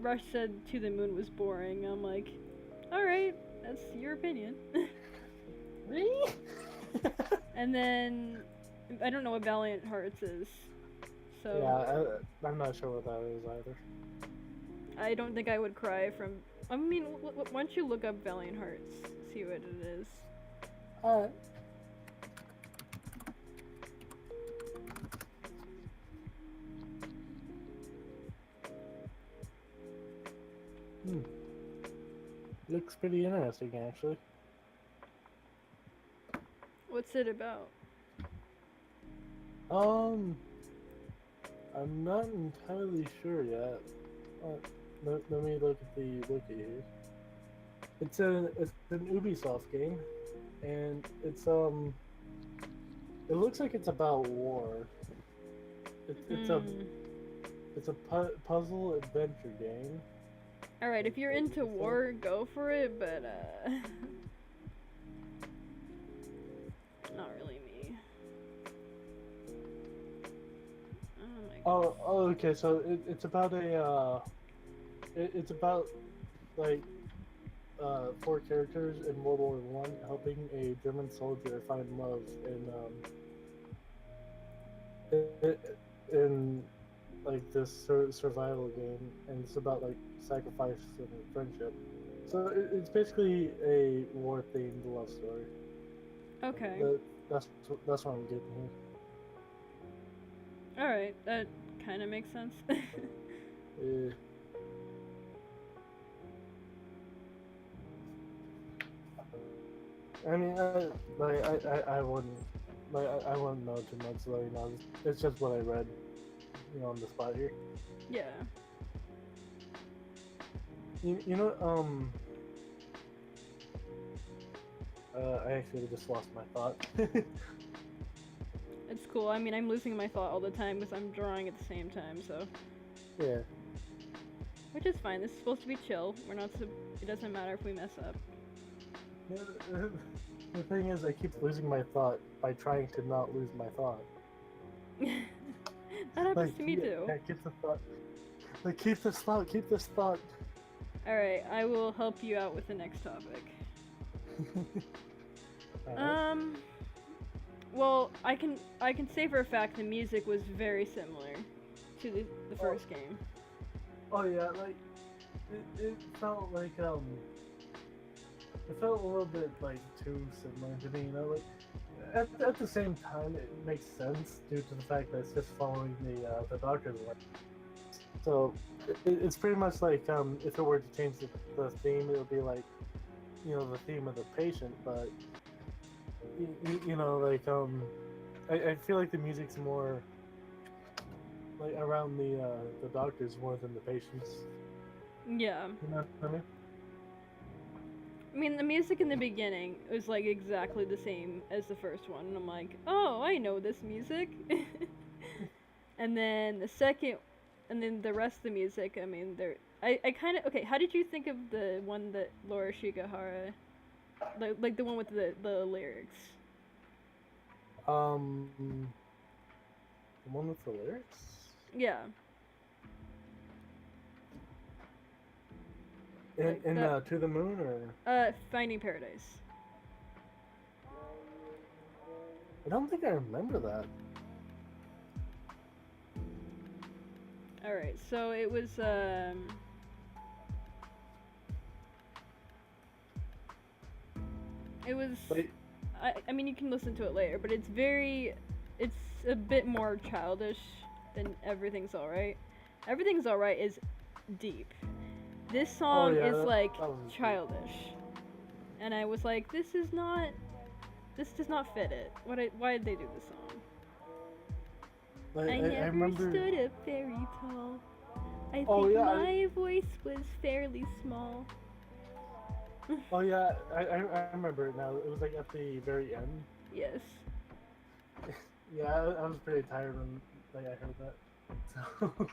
Rush said To the Moon was boring. I'm like, alright. That's your opinion. Really? And then I don't know what Valiant Hearts is, so Yeah, I'm not sure what that is either. I don't think I would cry from. I mean, why don't you look up Valiant Hearts, see what it is. Alright. Looks pretty interesting, actually. What's it about? I'm not entirely sure yet. Let me look at the wiki here. It's an Ubisoft game, and it's it looks like it's about war. It's a puzzle adventure game. All right, if you're into war, go for it, but not really me. Oh my god. Oh, okay. So it's about it's about like 4 characters in World War One helping a German soldier find love in like this survival game, and it's about like sacrifice and friendship. So it's basically a war themed love story. Okay. That's what I'm getting here. All right, that kind of makes sense. Yeah. I mean, I wouldn't I wouldn't know too much, so you know, it's just what I read, you know, on the spot here. Yeah. You know, I actually just lost my thought. It's cool. I mean, I'm losing my thought all the time because I'm drawing at the same time, so. Yeah. Which is fine. This is supposed to be chill. We're not. It doesn't matter if we mess up. The thing is, I keep losing my thought by trying to not lose my thought. That happens to me too. Yeah, keep the thought. Like, keep this thought. Keep this thought. All right, I will help you out with the next topic. Alright. Well, I can say for a fact the music was very similar to the first game. Oh yeah, like it felt like it felt a little bit like too similar to me, you know, like at the same time it makes sense due to the fact that it's just following the doctor's work. So it's pretty much like if it were to change the theme, it would be like, you know, the theme of the patient, but you know, like I feel like the music's more like around the doctors more than the patients. Yeah. You know what I mean? I mean, the music in the beginning was like exactly the same as the first one, and I'm like, oh, I know this music. And then the rest of the music, I mean, I kind of, okay, how did you think of the one that Laura Shigehara, like the one with the lyrics? The one with the lyrics? Yeah. In To the Moon, or Finding Paradise. I don't think I remember that. Alright, so it was, Wait. I mean, you can listen to it later, but it's a bit more childish than Everything's Alright. Everything's Alright is deep. This song is like childish. And I was like, this does not fit it. Why did they do this song? Like, I never remember... stood up very tall. I think my voice was fairly small. Oh yeah, I remember it now. It was like at the very end. Yes. Yeah, I was pretty tired when like I heard that. So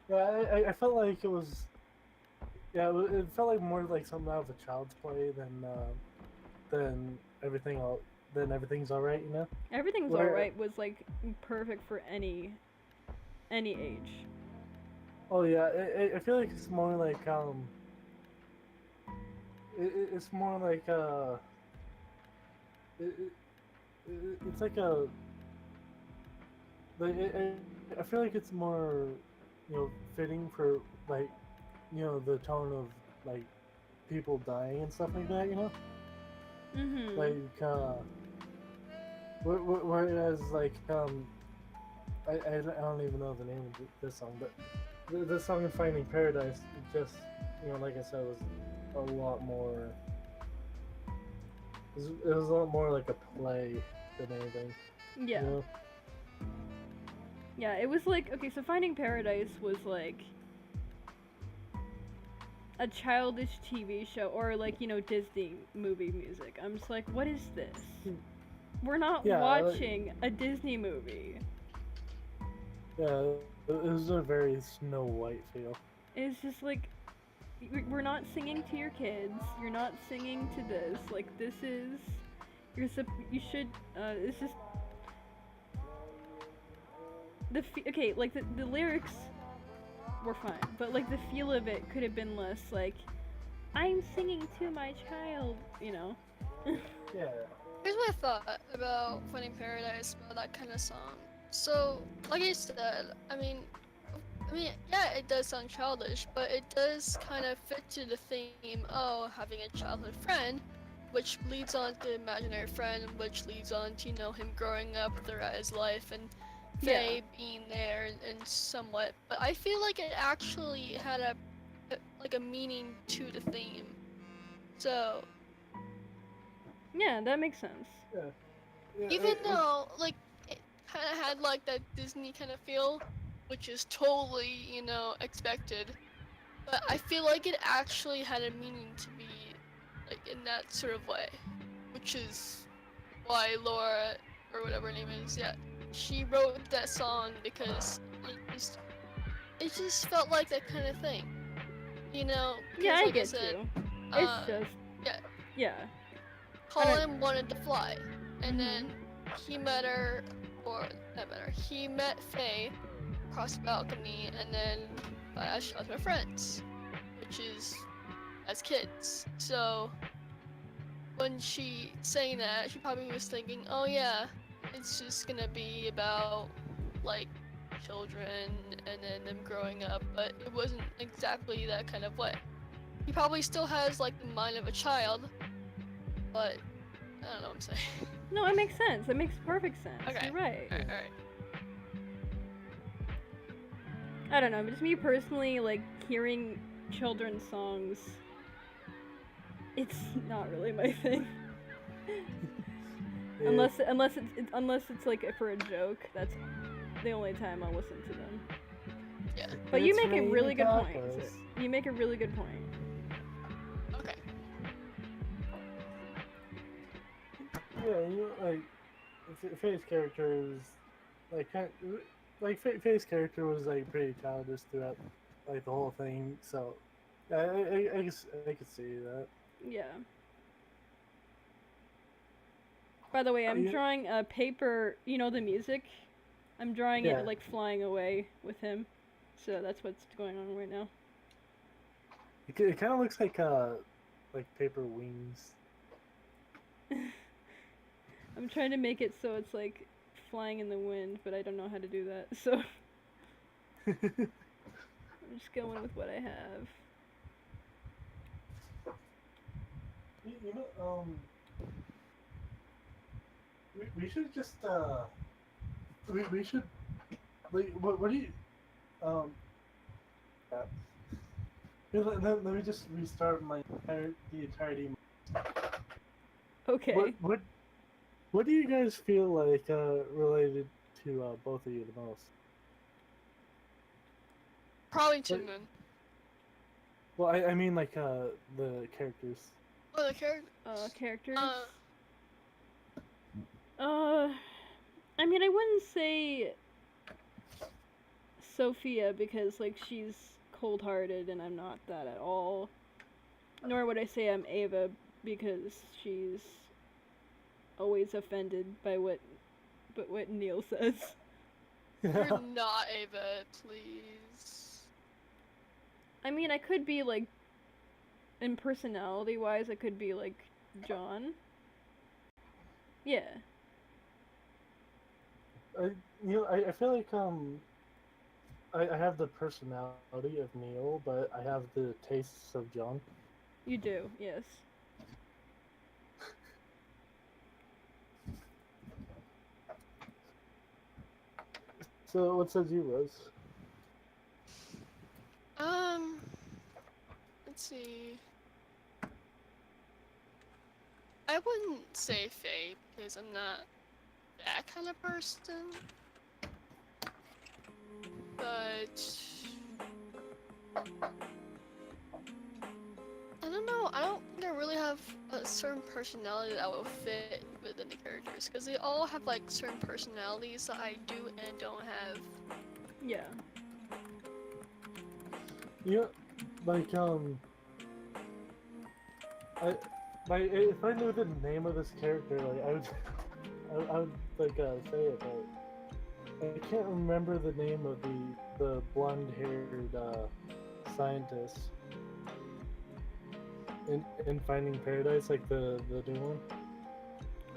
yeah, I felt like it was. Yeah, it felt like more like something out of a child's play than Everything's Alright, you know. Everything's Alright was like perfect for any age. Oh yeah, I feel like it's more like it's more like it's like a like I feel like it's more fitting for like the tone of like people dying and stuff like that, Mm-hmm. like whereas like I don't even know the name of this song, but the song in Finding Paradise just like I said was a lot more. It was a lot more like a play than anything. Yeah. You know? Yeah, it was like, okay, so Finding Paradise was like a childish TV show or like, Disney movie music. I'm just like, what is this? We're not Yeah, watching a Disney movie. Yeah, it was a very Snow White feel. It's just like, we're not singing to your kids. You're not singing to this. Like, this is, you should, it's just, okay, like the lyrics were fine, but like the feel of it could have been less like, I'm singing to my child, Yeah. Here's what I thought about Finding Paradise, about that kind of song. So, like I said, I mean, yeah, it does sound childish, but it does kind of fit to the theme of having a childhood friend, which leads on to imaginary friend, which leads on to him growing up throughout his life, and Faye being there and somewhat. But I feel like it actually had a meaning to the theme. So Yeah, that makes sense. Yeah, even though like it kind of had like that Disney kind of feel, which is totally expected, but I feel like it actually had a meaning to be like in that sort of way, which is why Laura, or whatever her name is, yeah, she wrote that song because it just felt like that kind of thing, Yeah, 'cause I like get said, you. It's just, yeah. yeah. Colin wanted to fly, and Mhm. then he met her, or not met her, he met Faye across the balcony, and then as my friends, which is as kids. So when she saying that, she probably was thinking, oh yeah, it's just gonna be about like children and then them growing up, but it wasn't exactly that kind of way. He probably still has like the mind of a child, but I don't know what I'm saying. No, it makes sense. It makes perfect sense. Okay. You're right. Alright. I don't know, but just me personally, like, hearing children's songs, it's not really my thing. Unless it's like for a joke. That's the only time I'll listen to them. Yeah. But you It's make a really good point. tacos. You make a really good point. Okay. Yeah, like Faye's character is like Faye's character was like pretty childish throughout like the whole thing. So I guess I could see that. Yeah. By the way, I'm Yeah. drawing a paper. You know the music. I'm drawing Yeah. it like flying away with him. So that's what's going on right now. It kind of looks like paper wings. I'm trying to make it so it's like flying in the wind, but I don't know how to do that. So I'm just going with what I have. We should just we should like what do you um yeah. Let me just restart the entirety. Okay. What do you guys feel like related to both of you the most? Probably Tinman. Well, I mean like the characters. Oh, the character. Characters. I mean, I wouldn't say Sophia because like she's cold-hearted and I'm not that at all. Nor would I say I'm Ava because she's always offended by what Neil says. You're not Ava, please. I mean, I could be like And personality-wise, it could be like John. Yeah. I feel like I have the personality of Neil, but I have the tastes of John. You do, yes. So what says you, Rose? Let's see. I wouldn't say Faye because I'm not that kind of person. But I don't know. I don't think I really have a certain personality that will fit within the characters because they all have like certain personalities that I do and don't have. Yeah. Yeah, like if I knew the name of this character, like I would like say it, but I can't remember the name of the blonde-haired scientist in Finding Paradise, like the new one.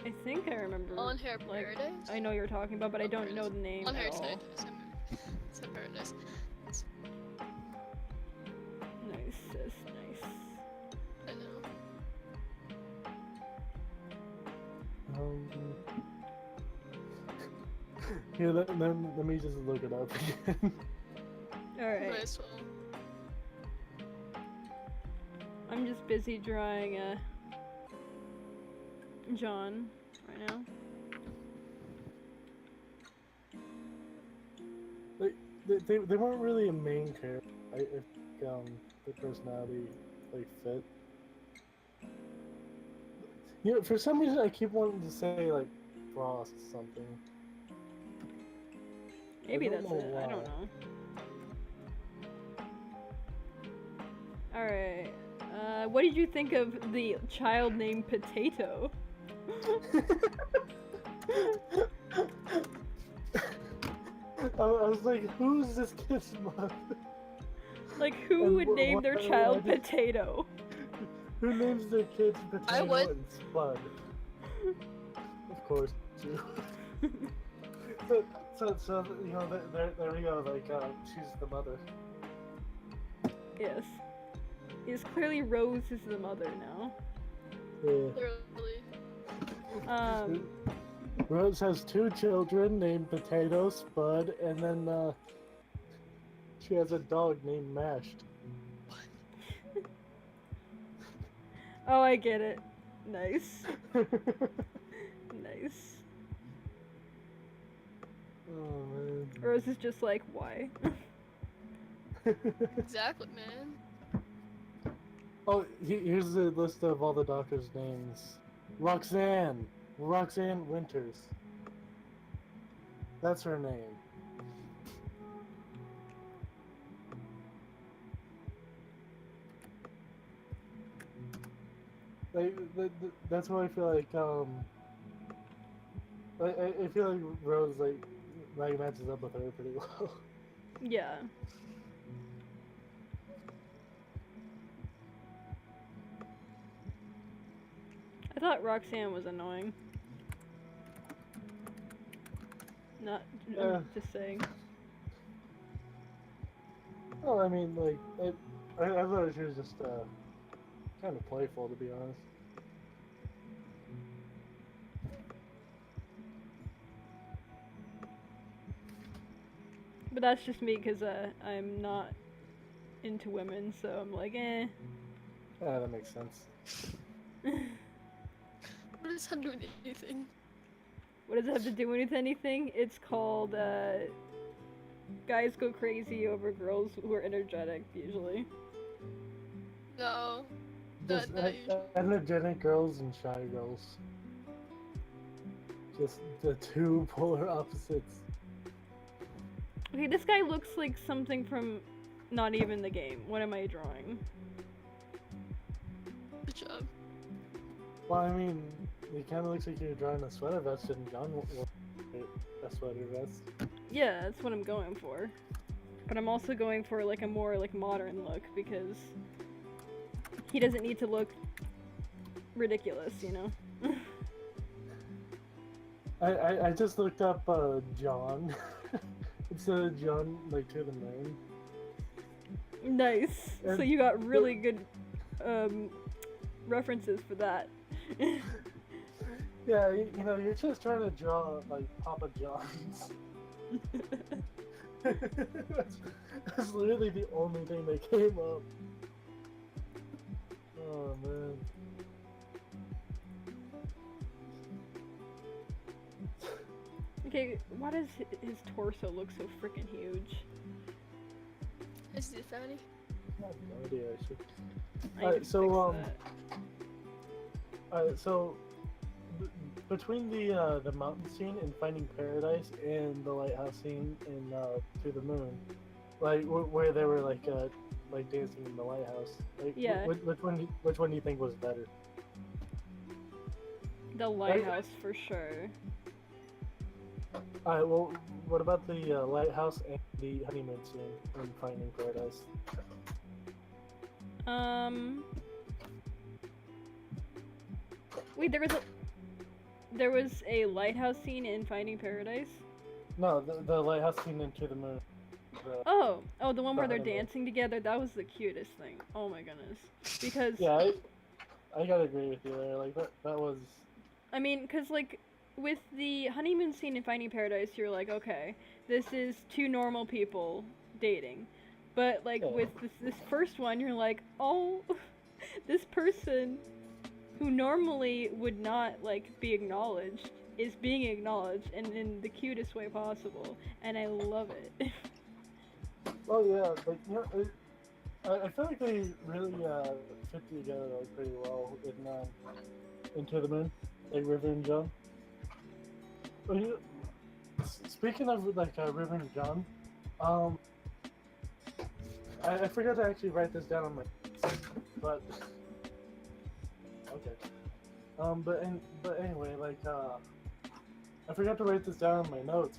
I think I remember. On Hair like, Paradise? I know you're talking about, but I don't know the name On at Hair all. Paradise. It's a Paradise. Nice, sis, nice. I know. Here, let me just look it up again. Alright. Might as well. I'm just busy drawing John right now. They weren't really a main character. I think the personality like fit. You know, for some reason I keep wanting to say like Frost something. Maybe I don't that's know it. I don't why. know. Alright. What did you think of the child named Potato? I was like, who's this kid's mother? Like, who And would name their child why did- Potato? Who names their kids Potato I would. and Spud? Of course, you. so you know, there we go. Like, she's the mother. Yes. Yes, clearly Rose is the mother now. Yeah. Literally. Rose has 2 children named Potato, Spud, and then she has a dog named Mashed. Oh, I get it. Nice. Nice. Oh man. Rose is just like, why? Exactly, man. Oh, here's the list of all the doctors' names. Roxanne Winters. That's her name. Like, that's why I feel like I feel like Rose like matches up with her pretty well. Yeah. I thought Roxanne was annoying. Not, I'm just saying. Well, I mean, like, I thought she was just kind of playful, to be honest. But that's just me because I'm not into women, so I'm like, eh. Yeah, that makes sense. What does that do with anything? What does it have to do with anything? It's called, guys go crazy over girls who are energetic, usually. No. Just Not usually. energetic girls and shy girls. Just the 2 polar opposites. Okay, this guy looks like something from not even the game. What am I drawing? Good job. Well, I mean, it kind of looks like you're drawing a sweater vest, and John will a sweater vest. Yeah, that's what I'm going for. But I'm also going for like a more like modern look because he doesn't need to look ridiculous, you know. I just looked up John. It's John like to the moon. Nice. So you got really good references for that. Yeah, you know, you're just trying to draw like Papa John's. that's literally the only thing that came up. Oh man. Okay, why does his torso look so freaking huge? Is it fatty? I have no idea actually. I Alright, can so fix so between the mountain scene in Finding Paradise and the lighthouse scene in To the Moon, like where they were like dancing in the lighthouse, like Yeah. which one do you think was better? that. The lighthouse for sure. Alright, well, what about the lighthouse and the honeymoon scene in Finding Paradise? Wait, there was a lighthouse scene in Finding Paradise? No, the lighthouse scene in To the Moon. Oh, the one where they're honeymoon. dancing together. That was the cutest thing. Oh my goodness. Because Yeah, I gotta agree with you there. Like that was. I mean, cause like with the honeymoon scene in Finding Paradise, you're like, okay, this is two normal people dating. But like Yeah. with this first one, you're like, oh, this person who normally would not like be acknowledged is being acknowledged and in the cutest way possible, and I love it. Oh yeah, like you know, I feel like they really fit together like pretty well in To the Moon, like River and John. But you, speaking of like River and John, I forgot to actually write this down on my, but okay. But anyway, like I forgot to write this down in my notes.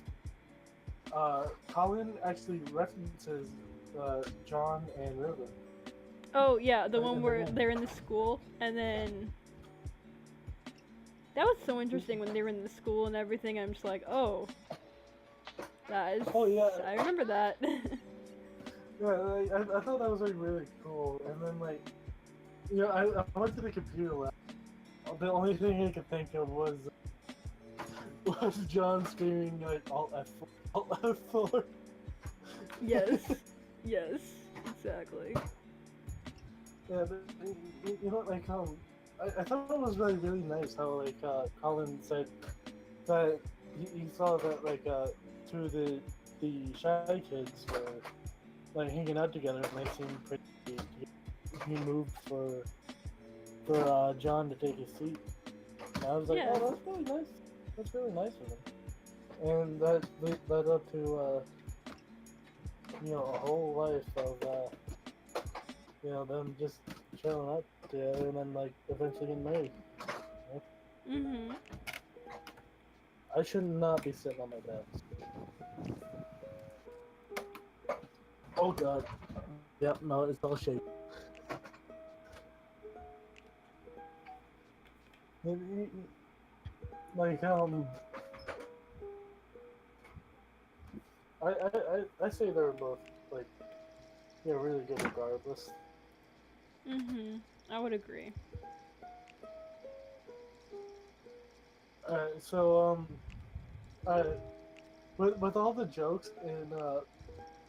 Colin actually references John and River. Oh yeah, the Right one in the where room. they're in the school, and then that was so interesting when they were in the school and everything. I'm just like, oh, that is. Oh, yeah. I remember that. Yeah, like, I thought that was like really cool. And then like, you know, I went to the computer lab. The only thing I could think of was John screaming like Alt F4. Yes, yes, exactly. Yeah, but, you know, like I thought it was really nice how like Colin said that he saw that like two of the Shy Kids were like hanging out together and they seemed pretty. He moved for John to take his seat. And I was like, Yeah. oh, that's really nice. That's really nice of him. And that led up to you know, a whole life of you know, them just chilling up together and then like eventually getting married. Mhm. I should not be sitting on my desk. Oh god. Yep, no, it's all shape. Like I say they're both like, yeah, really good regardless. Mhm. I would agree. So with all the jokes in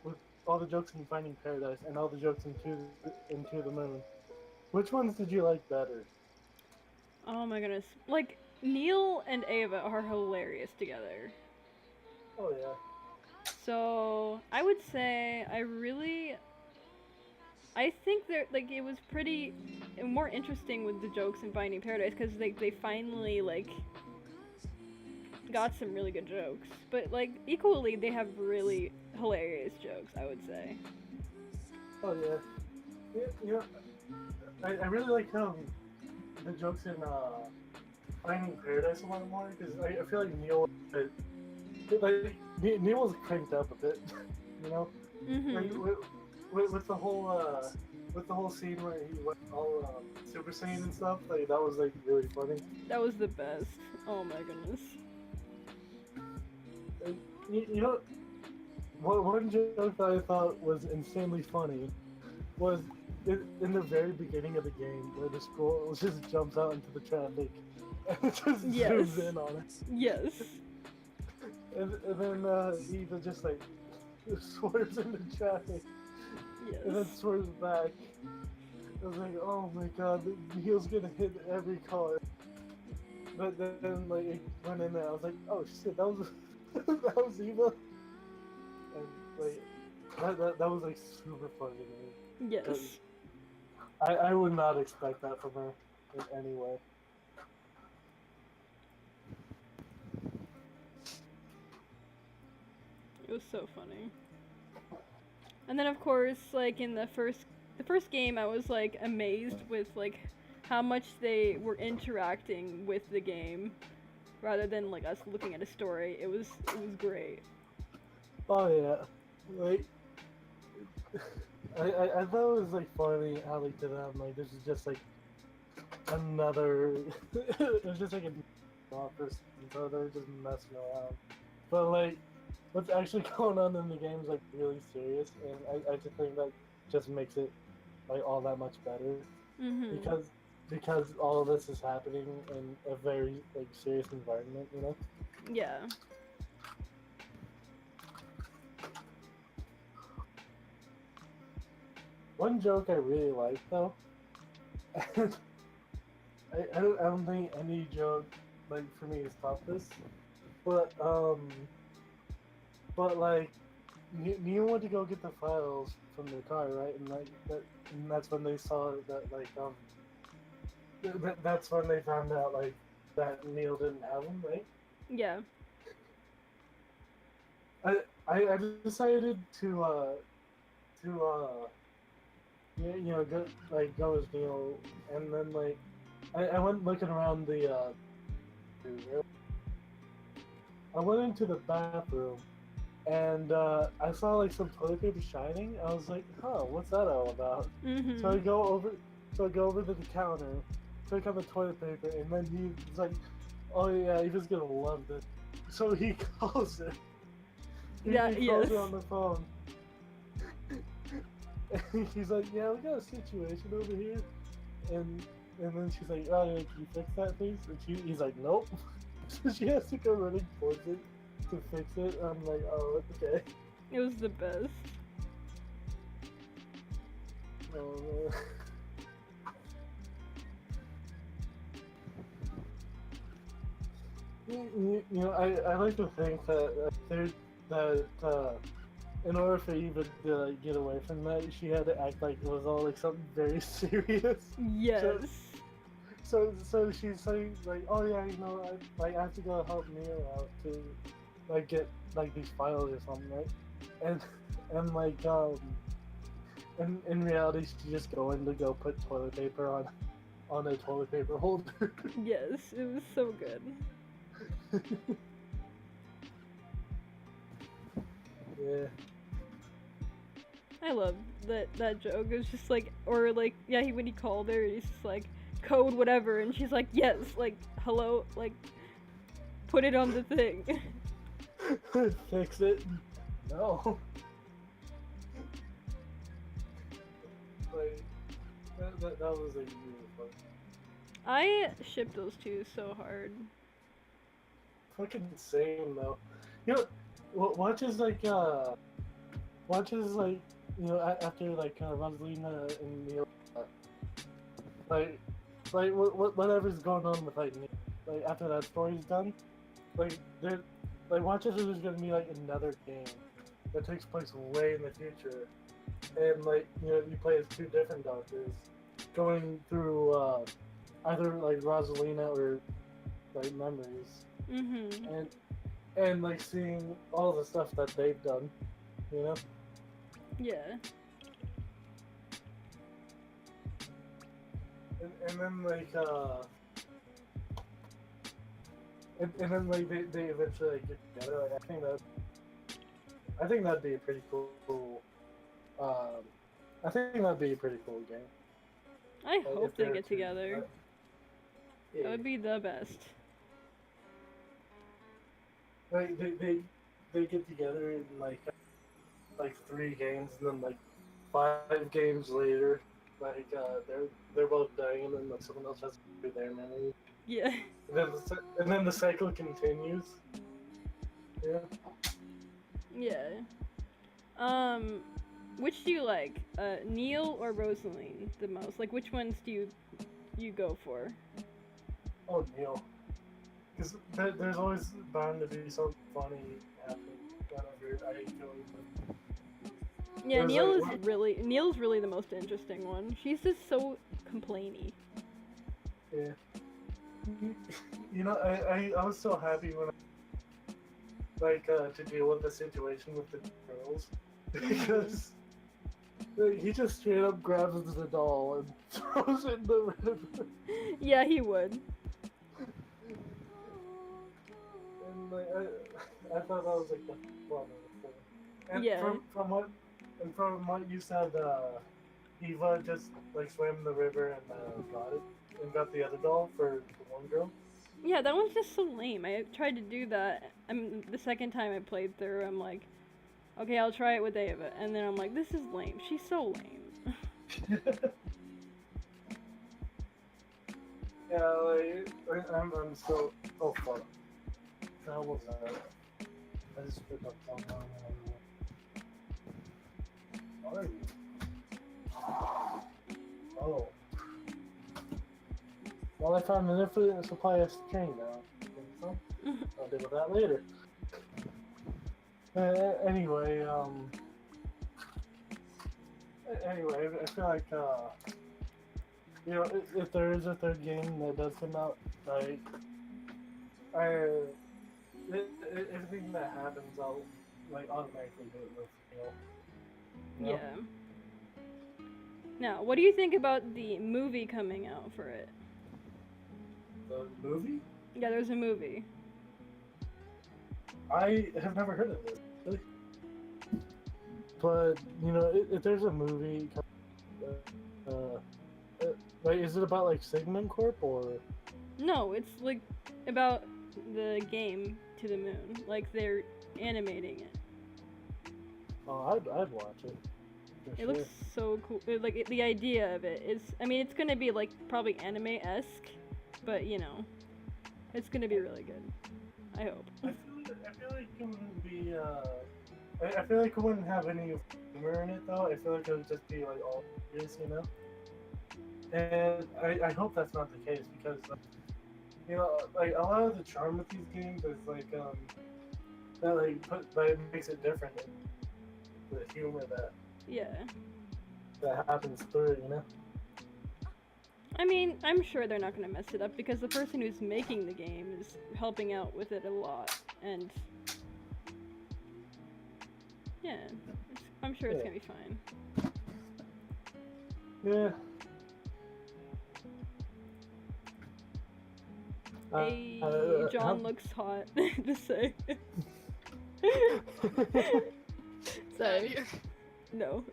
with all the jokes in Finding Paradise and all the jokes into the Moon, which ones did you like better? Oh my goodness. Like Neil and Ava are hilarious together. Oh yeah. So I would say I think they're like it was pretty more interesting with the jokes in Finding Paradise because they finally like got some really good jokes, but like equally they have really hilarious jokes, I would say. Oh yeah. You know, I really like the jokes in Finding Paradise a lot more because I feel like Neil Neil was cranked up a bit, you know. Like Mhm. with the whole with the whole scene where he went all Super Saiyan and stuff. Like that was like really funny. That was the best. Oh my goodness. And, you know, one joke that I thought was insanely funny was in the very beginning of the game where the scroll just jumps out into the traffic and it just Yes. zooms in on it. Yes. And then Eva just like swerves into traffic and then Yes. swerves back. I was like, oh my god, he was gonna hit every car. But then like it went in there, I was like, oh shit, that was that was Eva. And like that was like super funny to me. Yes. I would not expect that from her in any way. It was so funny. And then of course, like in the first game, I was like amazed with like how much they were interacting with the game rather than like us looking at a story. It was great. Oh yeah, like I thought it was like funny how they did that. Like this is just like another. It was just like a office, so they were just messing around. But like, what's actually going on in the game is like really serious, and I just think that just makes it like all that much better Mhm. because all of this is happening in a very like serious environment, you know. Yeah. One joke I really like though, and I don't think any joke like for me is top this, but like Neil went to go get the files from the car, right? And like and that's when they saw that like that's when they found out like that Neil didn't have them, right? Yeah. I decided to you know go as Neil, and then like I went looking around the I went into the bathroom and I saw like some toilet paper shining. I was like, huh, what's that all about? Mhm. So I go over to the counter, pick up the toilet paper, and then he's like, oh yeah, he was gonna love this. So he calls it. He Yeah, calls yes. her on the phone. And he's like, yeah, we got a situation over here. And then she's like, oh yeah, can you fix that please? And he's like, nope. So she has to go running towards it to fix it. I'm like, oh, okay. It was the best. Oh, you know, I like to think that in order for Eva to like, get away from that, she had to act like it was all like something very serious. Yes. So she's saying like, oh yeah, you know, I have to go help Mia out to like get like these files or something, right? And like in reality, she's just going to go put toilet paper on a toilet paper holder. Yes. It was so good. Yeah. I love that joke. It was just like, or like, yeah, when he called her, he's just like, code whatever, and she's like, yes, like, hello, like, put it on the thing. Fix it. No. Like that was like really fun. I ship those two so hard. Fucking insane though. You know, watches like you know after like Rosalina and Neil like whatever's going on with like Neil, like after that story's done, like there like watches there's gonna be like another game that takes place way in the future, and like you know you play as two different doctors going through either like Rosalina or like memories. Mm-hmm. And like seeing all the stuff that they've done, you know. Yeah. And then like and then like they eventually like, get together. Like, I think that'd be a pretty cool I think that'd be a pretty cool game. I Like, hope if they they're get to- together. yeah. That would be the best. Like they get together in like 3 games, and then like 5 games later, like they're both dying, and then like someone else has to do their memory, Yeah. and then the cycle continues. Yeah. Yeah. Which do you like, Neil or Rosaline the most? Like, which ones do you go for? Oh, Neil. Because there's always bound to be something funny happening whenever I go. Yeah, There's, like, Neil's really the most interesting one. She's just so complainy. Yeah. You know, I was so happy when to deal with the situation with the girls because he just straight up grabs the doll and throws it in the river. Yeah, he would. And like I thought that was like the fun of it. And Yeah. from what you said, Eva just like swam in the river and got it and got the other doll for the one girl. Yeah, that one's just so lame. I tried to do that. The second time I played through, I'm like, okay, I'll try it with Ava, and then I'm like, this is lame. She's so lame. Yeah, like I'm so fuck. That was I just picked up someone. What are you? Oh. Well, I found an infinite supply of string now. So I'll deal with that later. Anyway, I feel like, you know, if there is a third game that does come out, like, everything that happens, I'll, like, automatically do it with, you know? Yeah. Now, what do you think about the movie coming out for it? The movie? Yeah, there's a movie. I have never heard of it, really. But, you know, if there's a movie, like, is it about, like, Sigmund Corp, or? No, it's like about the game To the Moon. Like they're animating it. Oh, I'd watch it. For It looks so cool. Like the idea of it is, I mean, it's gonna be like probably anime-esque, but you know, it's gonna be really good. I hope. I feel like it wouldn't be, I feel like it wouldn't have any humor in it, though. I feel like it would just be, like, all serious, you know? And I hope that's not the case, because, you know, like, a lot of the charm with these games is, like, that makes it different. The humor Yeah. that happens through it, you know? I mean, I'm sure they're not gonna mess it up because the person who's making the game is helping out with it a lot, and yeah, I'm sure it's Yeah. gonna be fine. Yeah. Hey, John looks hot. Just say. Sorry. No.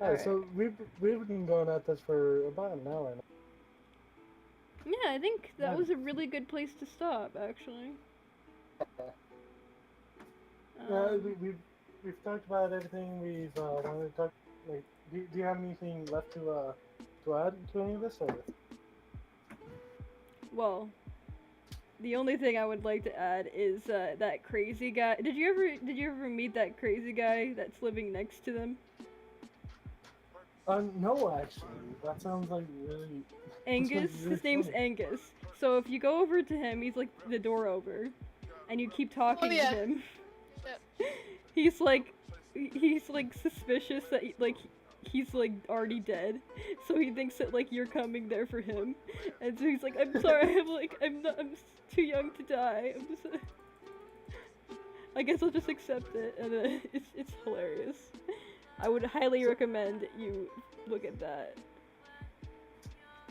Alright, so we've been going at this for about an hour now. Yeah, I think that Yeah. was a really good place to stop, actually. We've talked about everything we've wanted to talk. Like, do you have anything left to add to any of this? Or? Well, the only thing I would like to add is that crazy guy. Did you ever meet that crazy guy that's living next to them? No, actually, that sounds like really. Angus. really His name's funny. Angus. So if you go over to him, he's like the door over, and you keep talking yeah. to him. Yep. He's like suspicious that he's like already dead, so he thinks that like you're coming there for him, and so he's like, I'm sorry, I'm too young to die. I guess I'll just accept it, and it's hilarious. I would highly recommend that you look at that.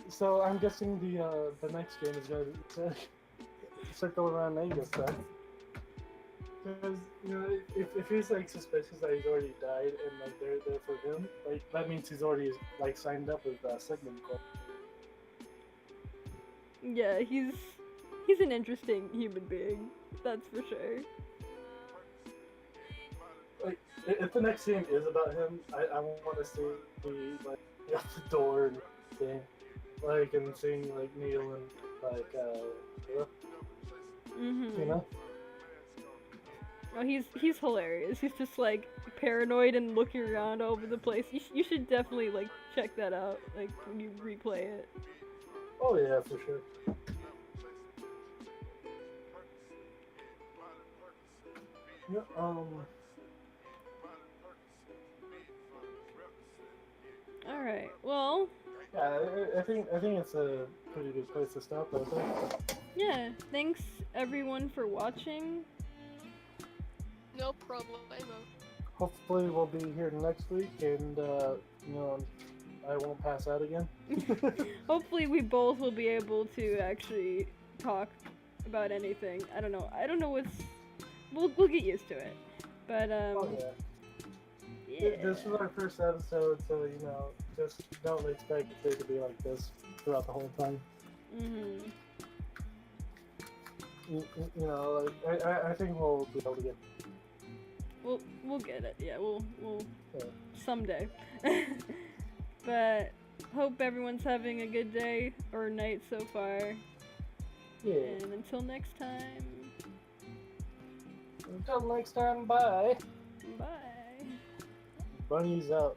So I'm guessing the next game is going to circle around Angus then. Because if he's like suspicious that he's already died and like they're there for him, like that means he's already like signed up with Sigmund Club. Yeah, he's an interesting human being. That's for sure. Like if the next scene is about him, I want to see like at the door and thing, like and seeing like Neil and like Mhm. you know. Oh, he's hilarious. He's just like paranoid and looking around all over the place. You should definitely like check that out. Like when you replay it. Oh yeah, for sure. Yeah, All right. Well. yeah, I think it's a pretty good place to stop. I think. Yeah. Thanks everyone for watching. No problemo. Hopefully we'll be here next week, and I won't pass out again. Hopefully we both will be able to actually talk about anything. I don't know what's. We'll get used to it. But Oh yeah. yeah. This is our first episode, so just don't expect it to be like this throughout the whole time. Mhm. I think we'll be able to get. We'll get it. Yeah, we'll Yeah. someday. But hope everyone's having a good day or night so far. Yeah. And until next time, Until next time, bye. bye. Bunny's out.